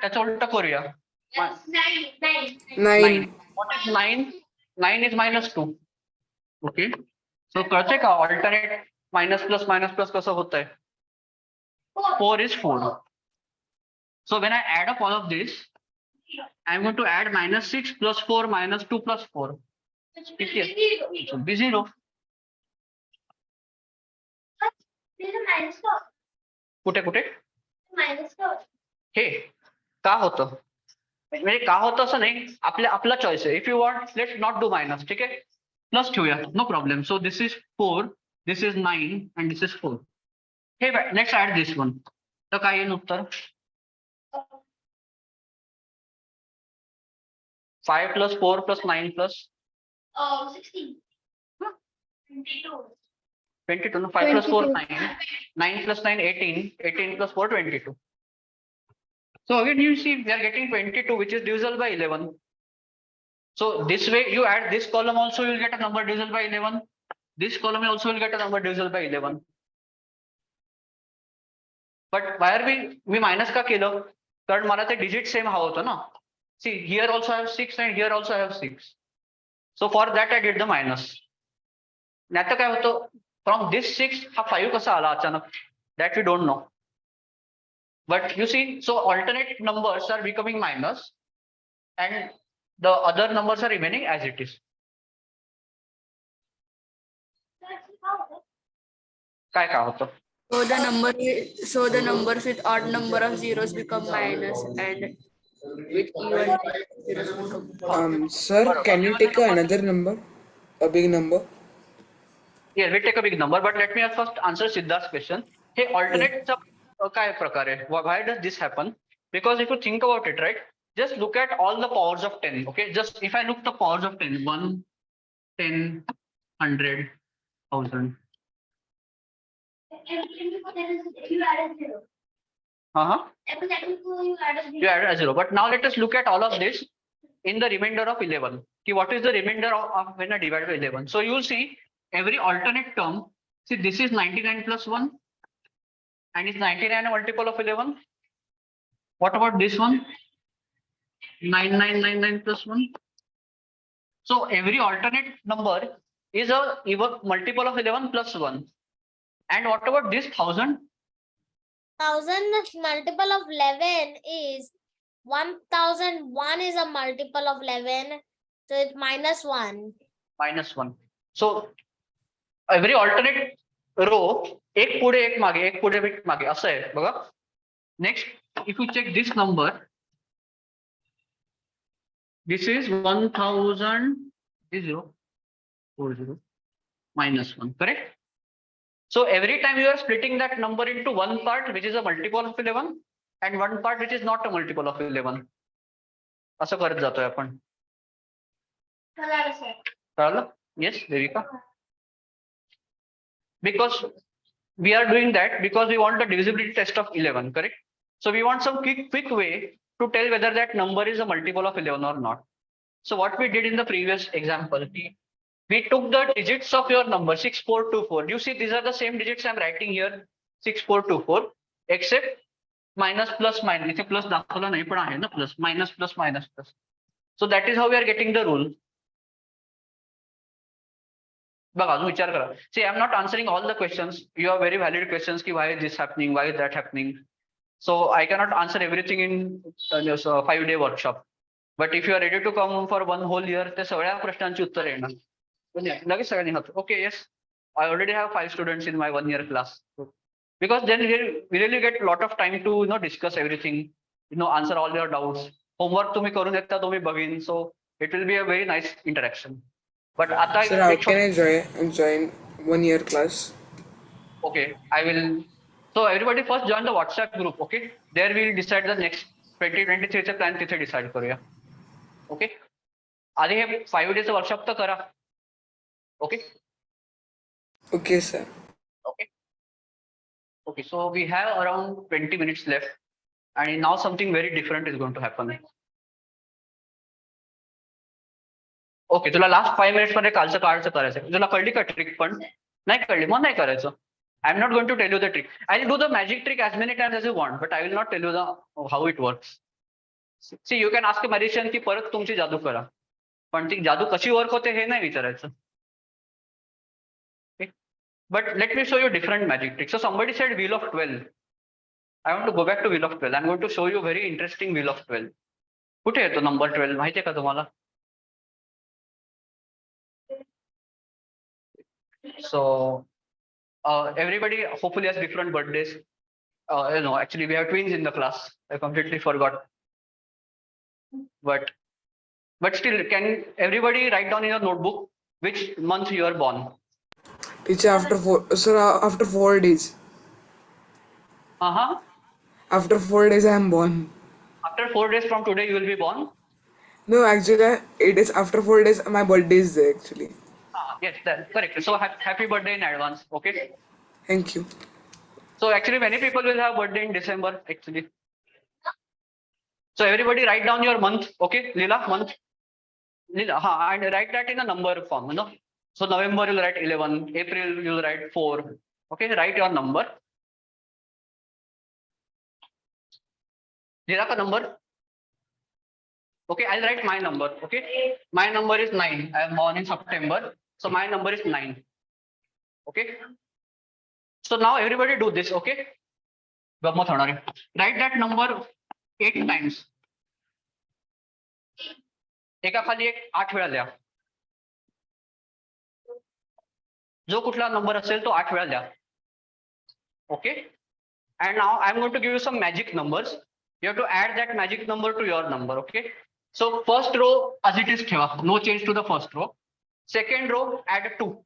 त्याचं उलट करूया. 9. What is 9? 9 is -2. Okay. So कळते का alternate minus plus कसं होतंय? 4 is 4. So when I add up all of this, I'm going to add -6 plus 4 minus 2 plus 4. It should be 0. कुठे कुठे? हे का होतं? म्हणजे का होतं असं नाही, आपला चॉईस आहे. If you want let's not do minus. ठीक आहे, प्लस ठेवूया, no problem. So this is 4, this is 9 and this is 4. हे नेक्स्ट ऍड दिस वन. तर काय येईल उत्तर? 5 plus 4 plus 9 plus 22. No, 5 plus 4 9. 9 plus 9 18. 18 plus 4 22. So again you see we are getting 22, which is divisible by 11. So this way you add this column also, you will get a number divisible by 11. This column also will get a number divisible by 11. But why are we minus का केलं? कारण मला ते digit same हवं होतं ना. See here also I have 6 and here also I have 6. So for that I did the minus. नाही तर काय होतं? From this 6 हा 5 कसा आला अचानक? That we don't know. But you see, so alternate numbers are becoming minus and the other numbers are remaining as it is. काय का होतं? So the numbers with odd number of zeros become minus, and with even zeros become. Sir, can you take another number? A big number? Yeah, we take a big number, but let me first answer Siddharth's question. हे ऑल्टरनेटचा काय प्रकार आहे? Why does this happen? Because if you think about it, right? Just look at all the powers of 10. Okay, just if I look the powers of 10, 1, 10, 100, 1000. Uh-huh. You added a 0. But now let us look at all of this in the remainder of 11. Okay, what is the remainder of when I divide by 11? So you will see every alternate term. See, this is 99 plus 1. And is 99 a multiple of 11? What about this one? 9999 plus 1. So every alternate number is a even multiple of 11 plus 1. And what about this 1000? 1000 multiple of 11 is 1001 is a multiple of 11. So it's minus 1. Minus 1. So every alternate row एक पुढे एक मागे एक पुढे एक मागे असं आहे बघा. Next, if you check this number, this is 1040 minus 1, correct? So every time you are splitting that number into one part which is a multiple of 11 and one part which is not a multiple of 11. असं करत जातोय आपण. कळलं? Yes, Devika. Because we are doing that because we want the divisibility test of 11, correct? So we want some quick way to tell whether that number is a multiple of 11 or not. So what we did in the previous example, we took the digits of your number 6424. You see, these are the same digits I'm writing here, 6424, except minus plus minus. इथे plus दाखवला नाही पण आहे ना plus, minus plus minus plus. So that is how we are getting the rule. बघा अजून विचार करा. See, I'm not answering all the questions. You have very valid questions की why is this happening, why is that happening. So I cannot answer everything in 5-day workshop. But if you are ready to come for one whole year, ते सगळ्या प्रश्नांची उत्तर येणार. लगेच सगळ्यांनी हात. Okay, yes. I already have 5 students in my 1-year class. Because then we really get a lot of time to discuss everything, answer all your doubts. Homework तुम्ही करून येता तुम्ही बघीन. So it will be a very nice interaction. But आता Sir, how can I join 1-year class? Okay, I will. So everybody first join the WhatsApp group. Okay, there we will decide the next 2023 चा plan तिथे decide करूया. Okay, आधी हे 5 days workshop तर करा. Okay. Okay, sir. Okay. Okay, so we have around 20 minutes left, and now something very different is going to happen. Okay, तुला last 5 minutes मध्ये कालचं करायचं. तुला कळली का ट्रिक पण? नाही कळली मग नाही करायचं. I'm not going to tell you the trick. I'll do the magic trick as many times as you want, but I will not tell you how it works. See, you can ask a magician की परत तुमची जादू करा. पण ती जादू कशी work होते हे नाही विचारायचं. Okay? But let me show you different magic tricks. So somebody said wheel of 12. I want to go back to wheel of 12. I'm going to show you very interesting wheel of 12. कुठे येतो number 12 माहिती आहे का तुम्हाला? So everybody hopefully has different birthdays. Actually we have twins in the class. I completely forgot. But still, can everybody write down in your notebook which month you are born? Teacher, after 4 days. After 4 days I am born. After 4 days from today you will be born? No, actually it is after 4 days my birthday is there actually. Yes, that's correct. So happy birthday in advance. Okay. Thank you. So actually many people will have birthday in December actually. So everybody write down your month. Okay, Leela, month. Leela, and write that in a number form. So November you'll write 11, April you'll write 4. Okay, write your number. Leela ka number? Okay, I'll write my number. Okay, my number is 9. I am born in September. So my number is 9. Okay. So now everybody do this. Okay. Write that number 8 times. एका खाली एक 8 वेळा लिहा. जो कुठला number असेल तो 8 वेळा लिहा. Okay. And now I'm going to give you some magic numbers. You have to add that magic number to your number. Okay. So first row as it is ठेवा. No change to the first row. Second row add 2.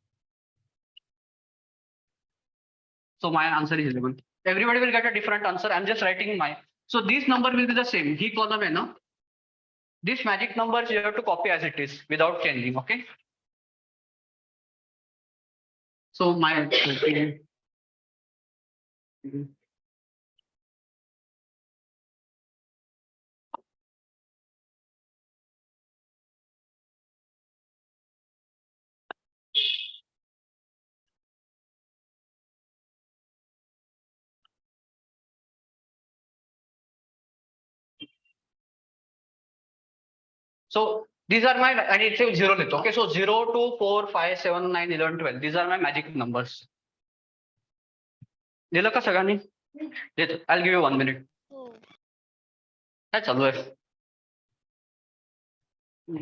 So my answer is 11. Everybody will get a different answer. I'm just writing my. So this number will be the same. He column hai na. This magic numbers you have to copy as it is without changing. Okay. So my. So these are my, and it's a 0 lit. Okay, so 0, 2, 4, 5, 7, 9, 11, 12. These are my magic numbers. दिलं का सगळ्यांनी? देतो. I'll give you 1 minute. काय चालू आहे?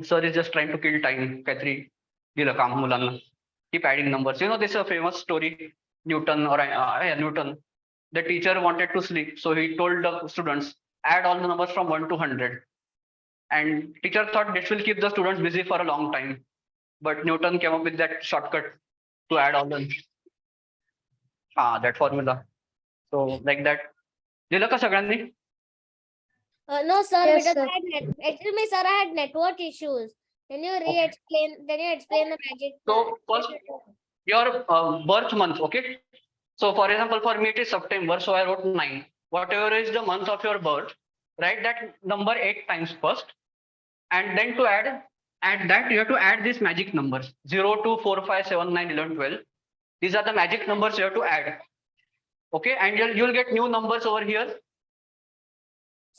Sir is just trying to kill time. काहीतरी दिलं काम मुलांना. Keep adding numbers. You know, this is a famous story. Newton or Newton. The teacher wanted to sleep, so he told the students, add all the numbers from 1 to 100. And teacher thought this will keep the students busy for a long time. But Newton came up with that shortcut to add all the that formula. So like that. दिलं का सगळ्यांनी? No, sir. Yes, Because sir. excuse me, sir. I had network issues. Can you re-explain? Can you explain the magic? So first, your birth month, okay? So for example, for me it is September, so I wrote 9. Whatever is the month of your birth, write that number 8 times first. And then to add that you have to add these magic numbers 0, 2, 4, 5, 7, 9, 11, 12. These are the magic numbers you have to add. Okay, and you'll get new numbers over here.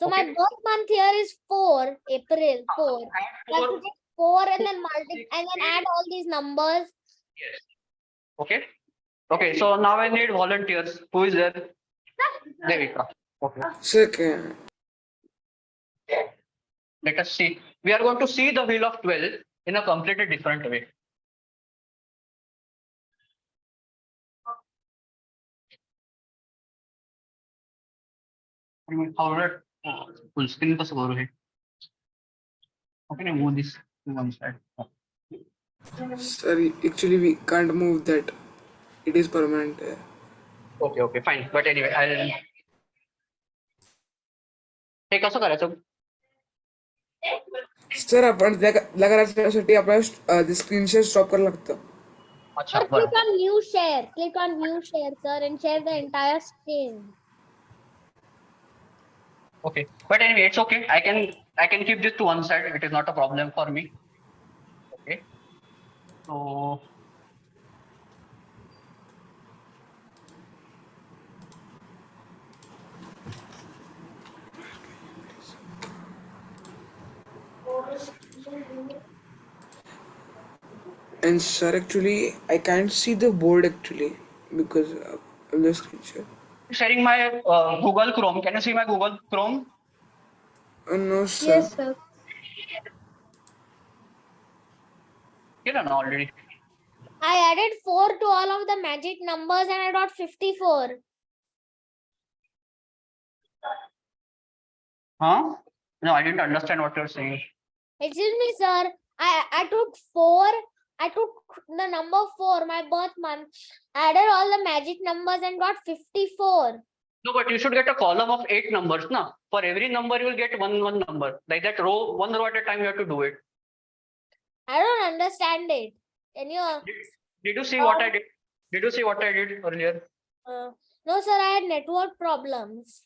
So my Okay. birth month here is 4, April 4. Add I have to 4. take 4 and then and then add all these numbers. Yes. Okay. Okay, so now I need volunteers. Who is there? Devika. Okay. Second. Let us see. We are going to see the wheel of 12 in a completely different way. How did full screen कसं करू हे? Okay, now move this to one side. Sorry, actually we can't move that. It is permanent. Okay, fine. But anyway, I'll. हे कसं करायचं? Sir आपण त्या करायसाठी आपल्याला screenshot stop करायला लागतं. अच्छा, Sir, बरं. click on view share. Click on view share, sir, and share the entire screen. Okay, but anyway, it's okay. I can keep this to one side. It is not a problem for me. Okay. So. And sir, actually, I can't see the board actually because of the screenshot. Sharing my Google Chrome. Can you see my Google Chrome? No, sir. Yes, sir. Kiran already. I added 4 to all of the magic numbers and I got 54. Huh? No, I didn't understand what you're saying. Excuse me, sir. I took 4. I took the number 4, my birth month, added all the magic numbers and got 54. No, but you should get a column of 8 numbers, na? For every number, you will get one number. Like that row, one row at a time, you have to do it. I don't understand it. Can you? Did you see what I did? Did you see what I did earlier? No, sir. I had network problems.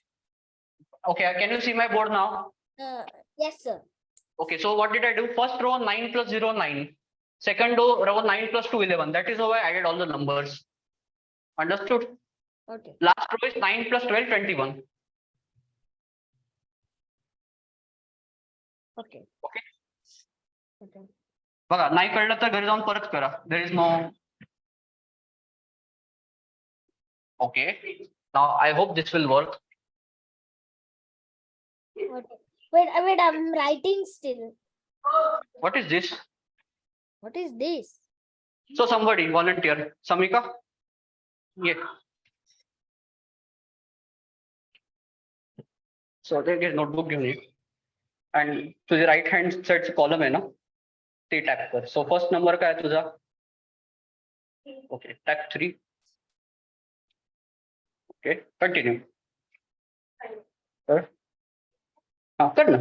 Okay, can you see my board now? Yes, sir. Okay, so what did I do? First row 9 plus 0, 9. Second row 9 plus 2, 11. That is how I added all the numbers. Understood? Okay. Last row is 9 plus 12, 21. Okay. Okay. Okay. बघा नाही कळलं तर घरी जाऊन परत करा. There is no. Okay. Now I hope this will work. Okay. Wait, I'm writing still. What is this? What is this? So somebody volunteer. Samika? Yeah. So there is notebook you need. And to the right hand side column है ना? ते tap कर. So first number काय आहे तुझा? Okay, tap 3. Okay, continue. हाँ करना.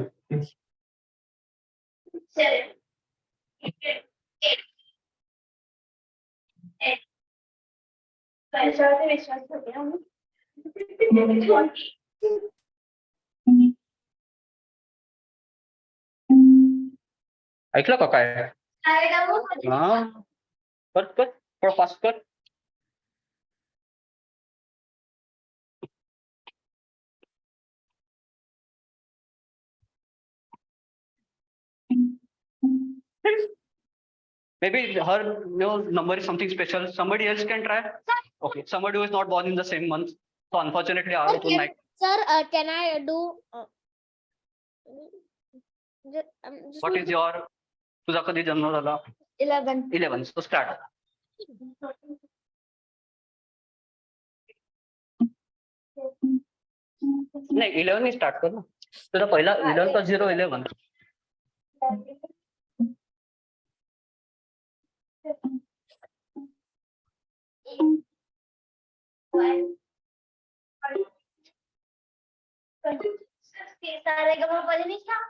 ऐकलं का काय? हा कर थोडं फास्ट कर. Maybe her number is something special. Somebody else can try. Okay, somebody who is not born in the same month. So unfortunately, our Okay. own night. Sir, can I do? Just What is your? तुझा कधी जन्म झाला? 11. 11. So start. नाही 11 start कर ना. तुझा पहिला 11 + 0 11.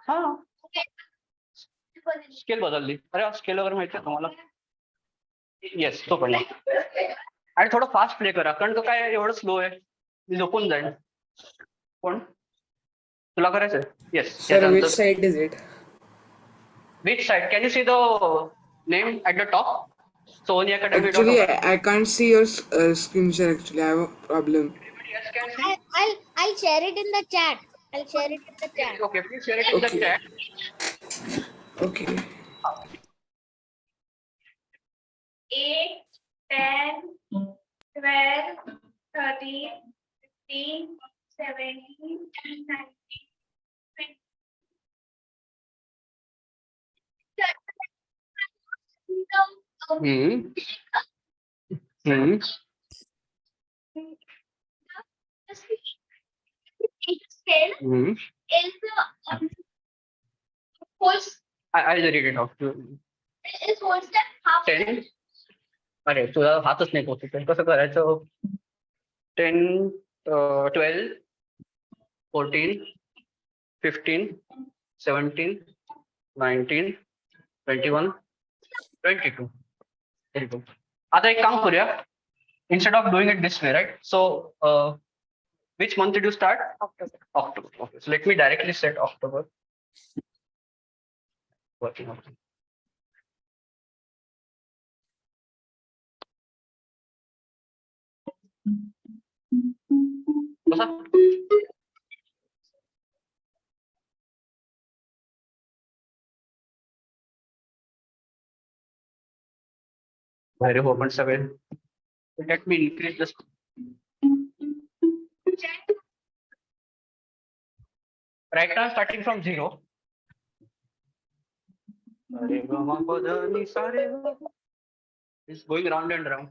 हा स्केल बदलली. अरे स्केल वगैरे माहिती आहे तुम्हाला? येस तो पण आणि थोडं फास्ट प्ले करा कारण तो काय एवढं स्लो आहे मी झोपून जाईल. कोण तुला करायचंय? Yes. Sir, which side is it? Which side? Can you see the name at the top? Sony Academy. Actually, I can't see your screen share. Actually, I have a problem. Everybody else can see? I'll share it in the chat. I'll share it in the chat. Okay, please share it in the Okay. chat. Okay. 8, 10, 12, 13, 15, 17, 19, 20. Hmm. Hmm. Scale Hmm. is whole I'll read it out. is whole step half. 10. अरे तुला हातच नाही पोहोचत आहे. कसं करायचं? 10, 12, 14, 15, 17, 19, 21, 22. Very good. आता एक काम करूया. Instead of doing it this way, right? So, which month did you start? October. October. Okay. So let me directly set October. Working on it. बसा. Very open seven. Let me increase this. Right now, starting from 0. It's going round and round.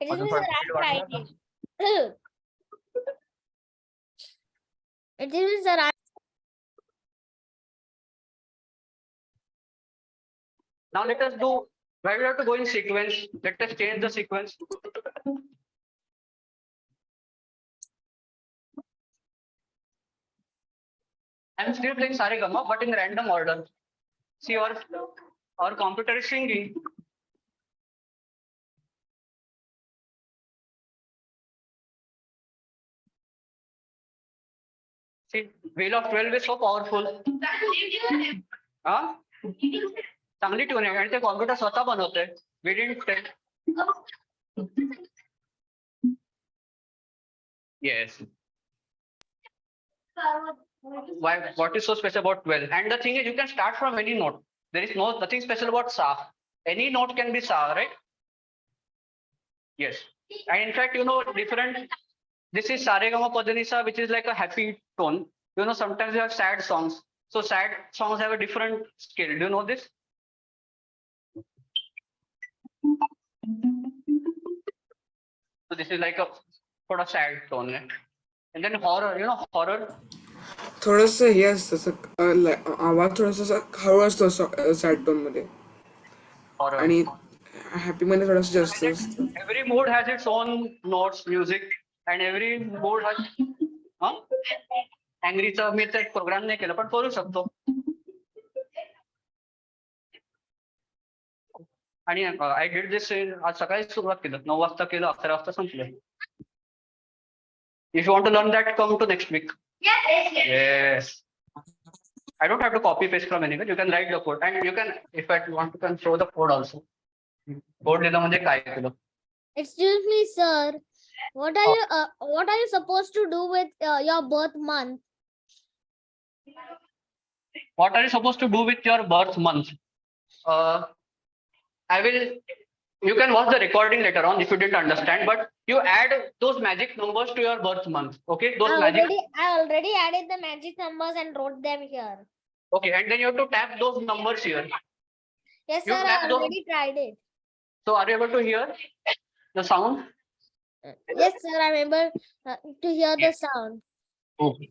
It is Mr. writing. It is Mr. Now let us do. Why we have to go in sequence? Let us change the sequence. I'm still playing Saregama, but in random order. See, our computer is singing. See, Wheel of 12 is so powerful. हा चांगली tune आहे आणि ते computer स्वतः बनवतोय. We didn't take. Yes. Why? What is so special about 12? And the thing is, you can start from any note. There is nothing special about sa. Any note can be sa, right? Yes. And in fact, different. This is Saregama Padanisa, which is like a happy tone. Sometimes you have sad songs. So sad songs have a different scale. Do you know this? So this is like a sort of sad tone. Right? And then horror, horror. थोडंसं हे असतं असं आवाज थोडासा हळू असतो sad tone मध्ये Horror. आणि happy मध्ये थोडंसं जास्त असतं. Every mood has its own notes, music. and every board has अँग्रीचा मी तर एक प्रोग्राम नाही केला पण करू शकतो. आणि आय डिड दिस आज सकाळी सुरुवात केलं 9 वाजता केलं 11 वाजता संपलं. If you want to learn that, come to next week. Yes. I don't have to copy paste from anywhere. You can write the code and you can, if I want to, can show the code also. Code लिहिलं म्हणजे काय केलं? Excuse me, sir. What are you supposed to do with your birth month? What are you supposed to do with your birth month? You can watch the recording later on if you didn't understand, but you add those magic numbers to your birth month. Okay, those I already added the magic numbers and wrote them here. Okay, and then you have to tap those numbers here. Yes, You sir. I tap those- already tried it. So are you able to hear the sound? Yes, sir. I'm able to hear the sound. Okay.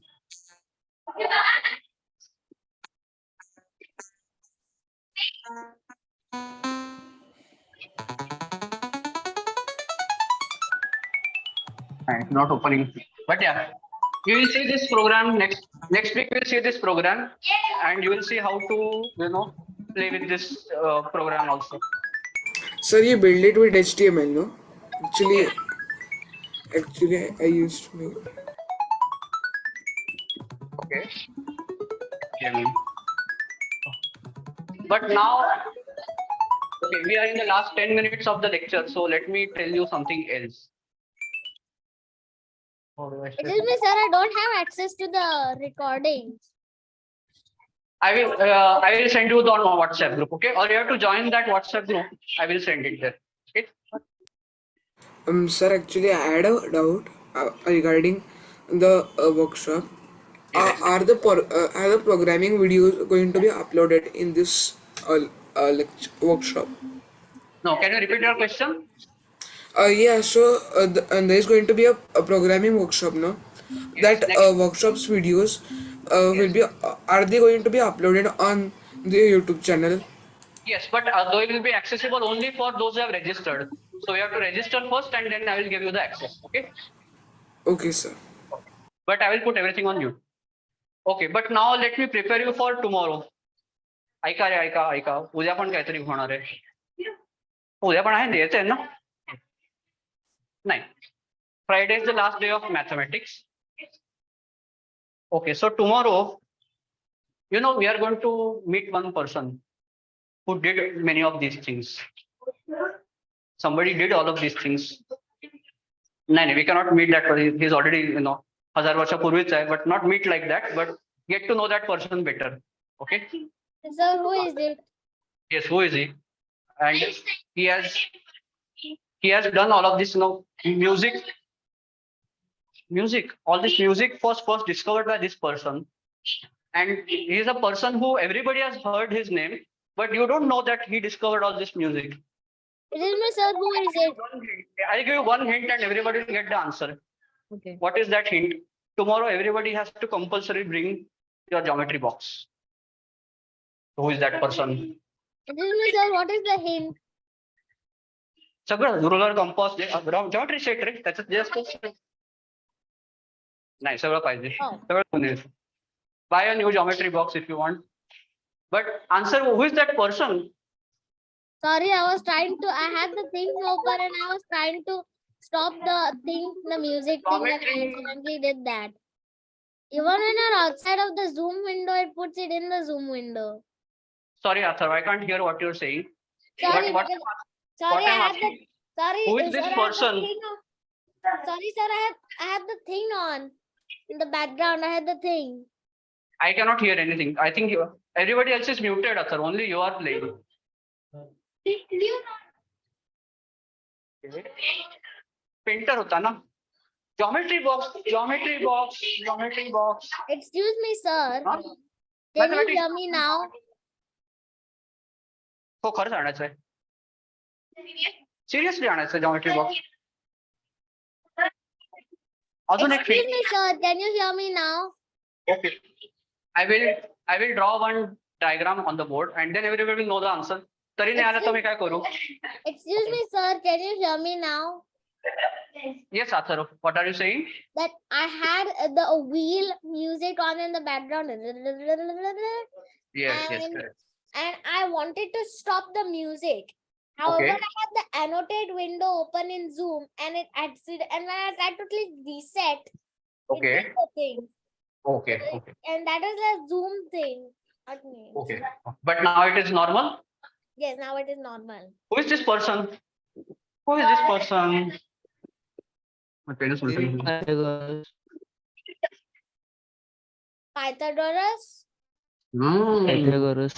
It's not opening, but yeah, you will see this program next week. We'll see this program, and you will see how to play with this program also. Sir, you build it with HTML, no? Actually, I used to make. Okay. But now, okay, we are in the last 10 minutes of the lecture, so let me tell you something else. Excuse me, sir. I don't have access to the recordings. I will send you on WhatsApp group, okay? Or you have to join that WhatsApp group. I will send it there. Okay? Sir, actually, I had a doubt regarding the workshop. Are the programming videos going to be uploaded in this workshop? No, can you repeat your question? Yeah, so there is going to be a programming workshop, no? Yes, That next- workshops videos will be. Are they going to be uploaded on the YouTube channel? Yes, but they will be accessible only for those who have registered. So you have to register first, and then I will give you the access. Okay? Okay, sir. But I will put everything on you. Okay, but now let me prepare you for tomorrow. ऐका रे ऐका उद्या पण काहीतरी होणार आहे. उद्या पण आहे द्यायचं आहे ना? नाही. Friday is the last day of mathematics. Okay, so tomorrow, we are going to meet one person who did many of these things. Somebody did all of these things. No, we cannot meet that person. He's already, 1000 वर्षापूर्वीच आहे, but not meet like that, but get to know that person better. Okay? Sir, who is it? Yes, who is he? And he has done all of this, music. All this music was first discovered by this person. And he is a person who everybody has heard his name, but you don't know that he discovered all this music. Excuse me, sir. Who is it? I'll give you one hint and everybody will get the answer. Okay. What is that hint? Tomorrow, everybody has to compulsory bring your geometry box. Who is that person? Excuse me, sir. What is the hint? सगळं ruler compass geometry set रे त्याच्यात जे असतं नाही सगळं पाहिजे सगळं buy a new geometry box if you want but answer who is that person Sorry, I had the thing open and I was trying to stop the music thing, and I accidentally did that. Even when you're outside of the Zoom window, it puts it in the Zoom window. Sorry Atharva I can't hear what your saying Sorry, what sorry, I'm I had the asking, sorry. who is this sir, I had the person? thing on. Sorry, sir, I had the thing on in the background. I had the thing. I cannot hear anything. I think everybody else is muted, Athar. Only you are playing. Painter होता ना geometry box. Excuse me, sir. Huh? Can you Mathematics. hear me now? हो खरंच आणायचं आहे seriously आणायचं geometry box अजून एक Excuse me, sir. Can you hear me now? okay I will draw one diagram on the board and then everybody will know the answer तरी नाही आलं तर मी काय करू Excuse me, sir. Can you hear me now? Yes, Atharu, what are you saying? That I had the wheel music on in the background. Yes, yes, And- correct. And I wanted to stop the music. However, Okay. I had the annotate window open in Zoom and it accident, and when I tried to click reset, it Okay, did the thing. okay, okay, And that is a Zoom thing. Not me. okay. But now it is normal. Yes, now it is normal. Who is this person? Who is this person? My parents will tell me. Pythagoras. Pythagoras? Pythagoras.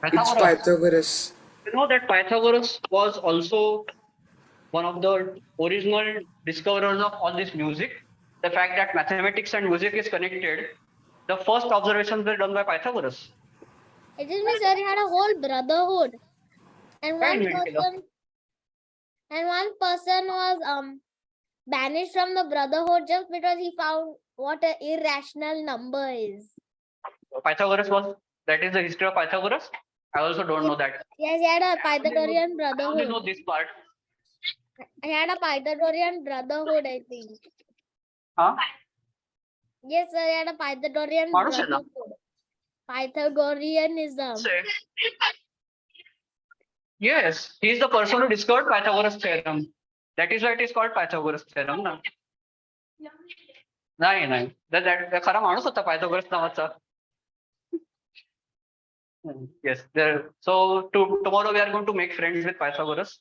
It's Pythagoras. Pythagoras. You know that Pythagoras was also one of the original discoverers of all this music. The fact that mathematics and music is connected, the first observations were done by Pythagoras. It is me, sir. He had a whole brotherhood. And Right, one Venkata. person was banished from the brotherhood just because he found what an irrational number is. Pythagoras was, that is the history of Pythagoras. I also don't know that. Yes, he had a Pythagorean I only know brotherhood. this part. He had a Pythagorean brotherhood, I think. Huh? Yes, sir. He had a Pythagorean Manush hai na? brotherhood. Pythagoreanism. Say. Yes, he is the person who discovered Pythagoras theorem. That is why it is called Pythagoras theorem. ना? नाही that खरा माणूस होता Pythagoras नावाचा. Yes, there. So tomorrow we are going to make friends with Pythagoras.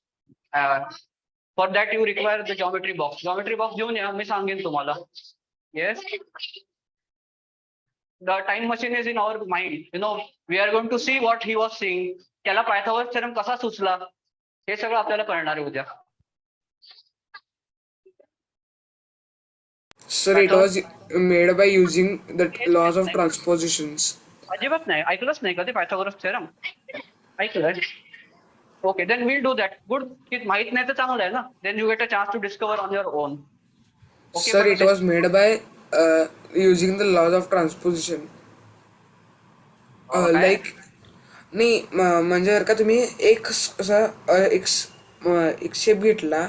For that you require the geometry box. Geometry box घेऊन या, मी सांगेन तुम्हाला. Yes. The time machine is in our mind. You know, we are going to see what he was seeing. त्याला Pythagoras theorem कसा सुचला? हे सगळं आपल्याला कळणार आहे उद्या. Sir, it was made by using the laws of transpositions. अजिबात नाही, ऐकलंच नाही कधी Pythagoras theorem. ऐकलंय. Okay, then we'll do that. Good. की माहित नाही तर चांगलं आहे ना. Then you get a chance to discover on your own. Okay, Sir, but it was made by using the laws of transposition. काय? Like, नाही म्हणजे जर का तुम्ही एक एक शेप घेतला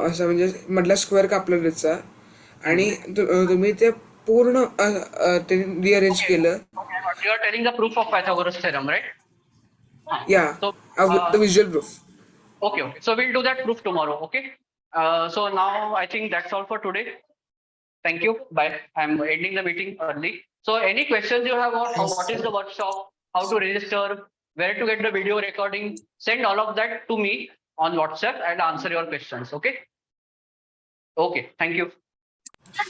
असं म्हणजे मधला स्क्वेअर कापला त्याचा आणि तुम्ही ते पूर्ण ते रिअरेंज केलं. You are telling the proof of Pythagoras theorem, right? Yeah, So, the visual proof. Okay. So we'll do that proof tomorrow. Okay. So now I think that's all for today. Thank you. Bye. I'm ending the meeting early. So any questions you have about what is the workshop, how to register, where to get the video recording, send all of that to me on WhatsApp and answer your questions. Okay. Okay. Thank you.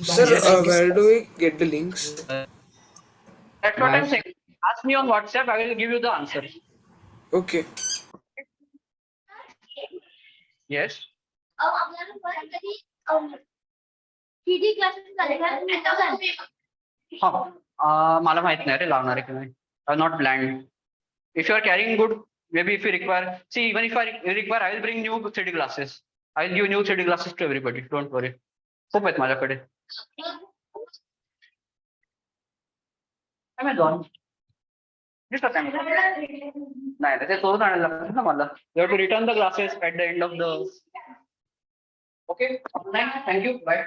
Sir, where do we get the links? That's what I'm saying. Ask me on WhatsApp. I will give you the answer. Okay. Yes. मला माहित नाही रे लावणार आहे की नाही. Not planned. If you are carrying good, maybe if you require, see, even if I require, I will bring new 3D glasses. I will give new 3D glasses to everybody. Don't worry. खूप आहेत माझ्याकडे. Amazon. दिसत नाही. नाही ते सोडून आणायला लागतं ना मला. You have to return the glasses at the end of the. Okay. Thank you. Bye.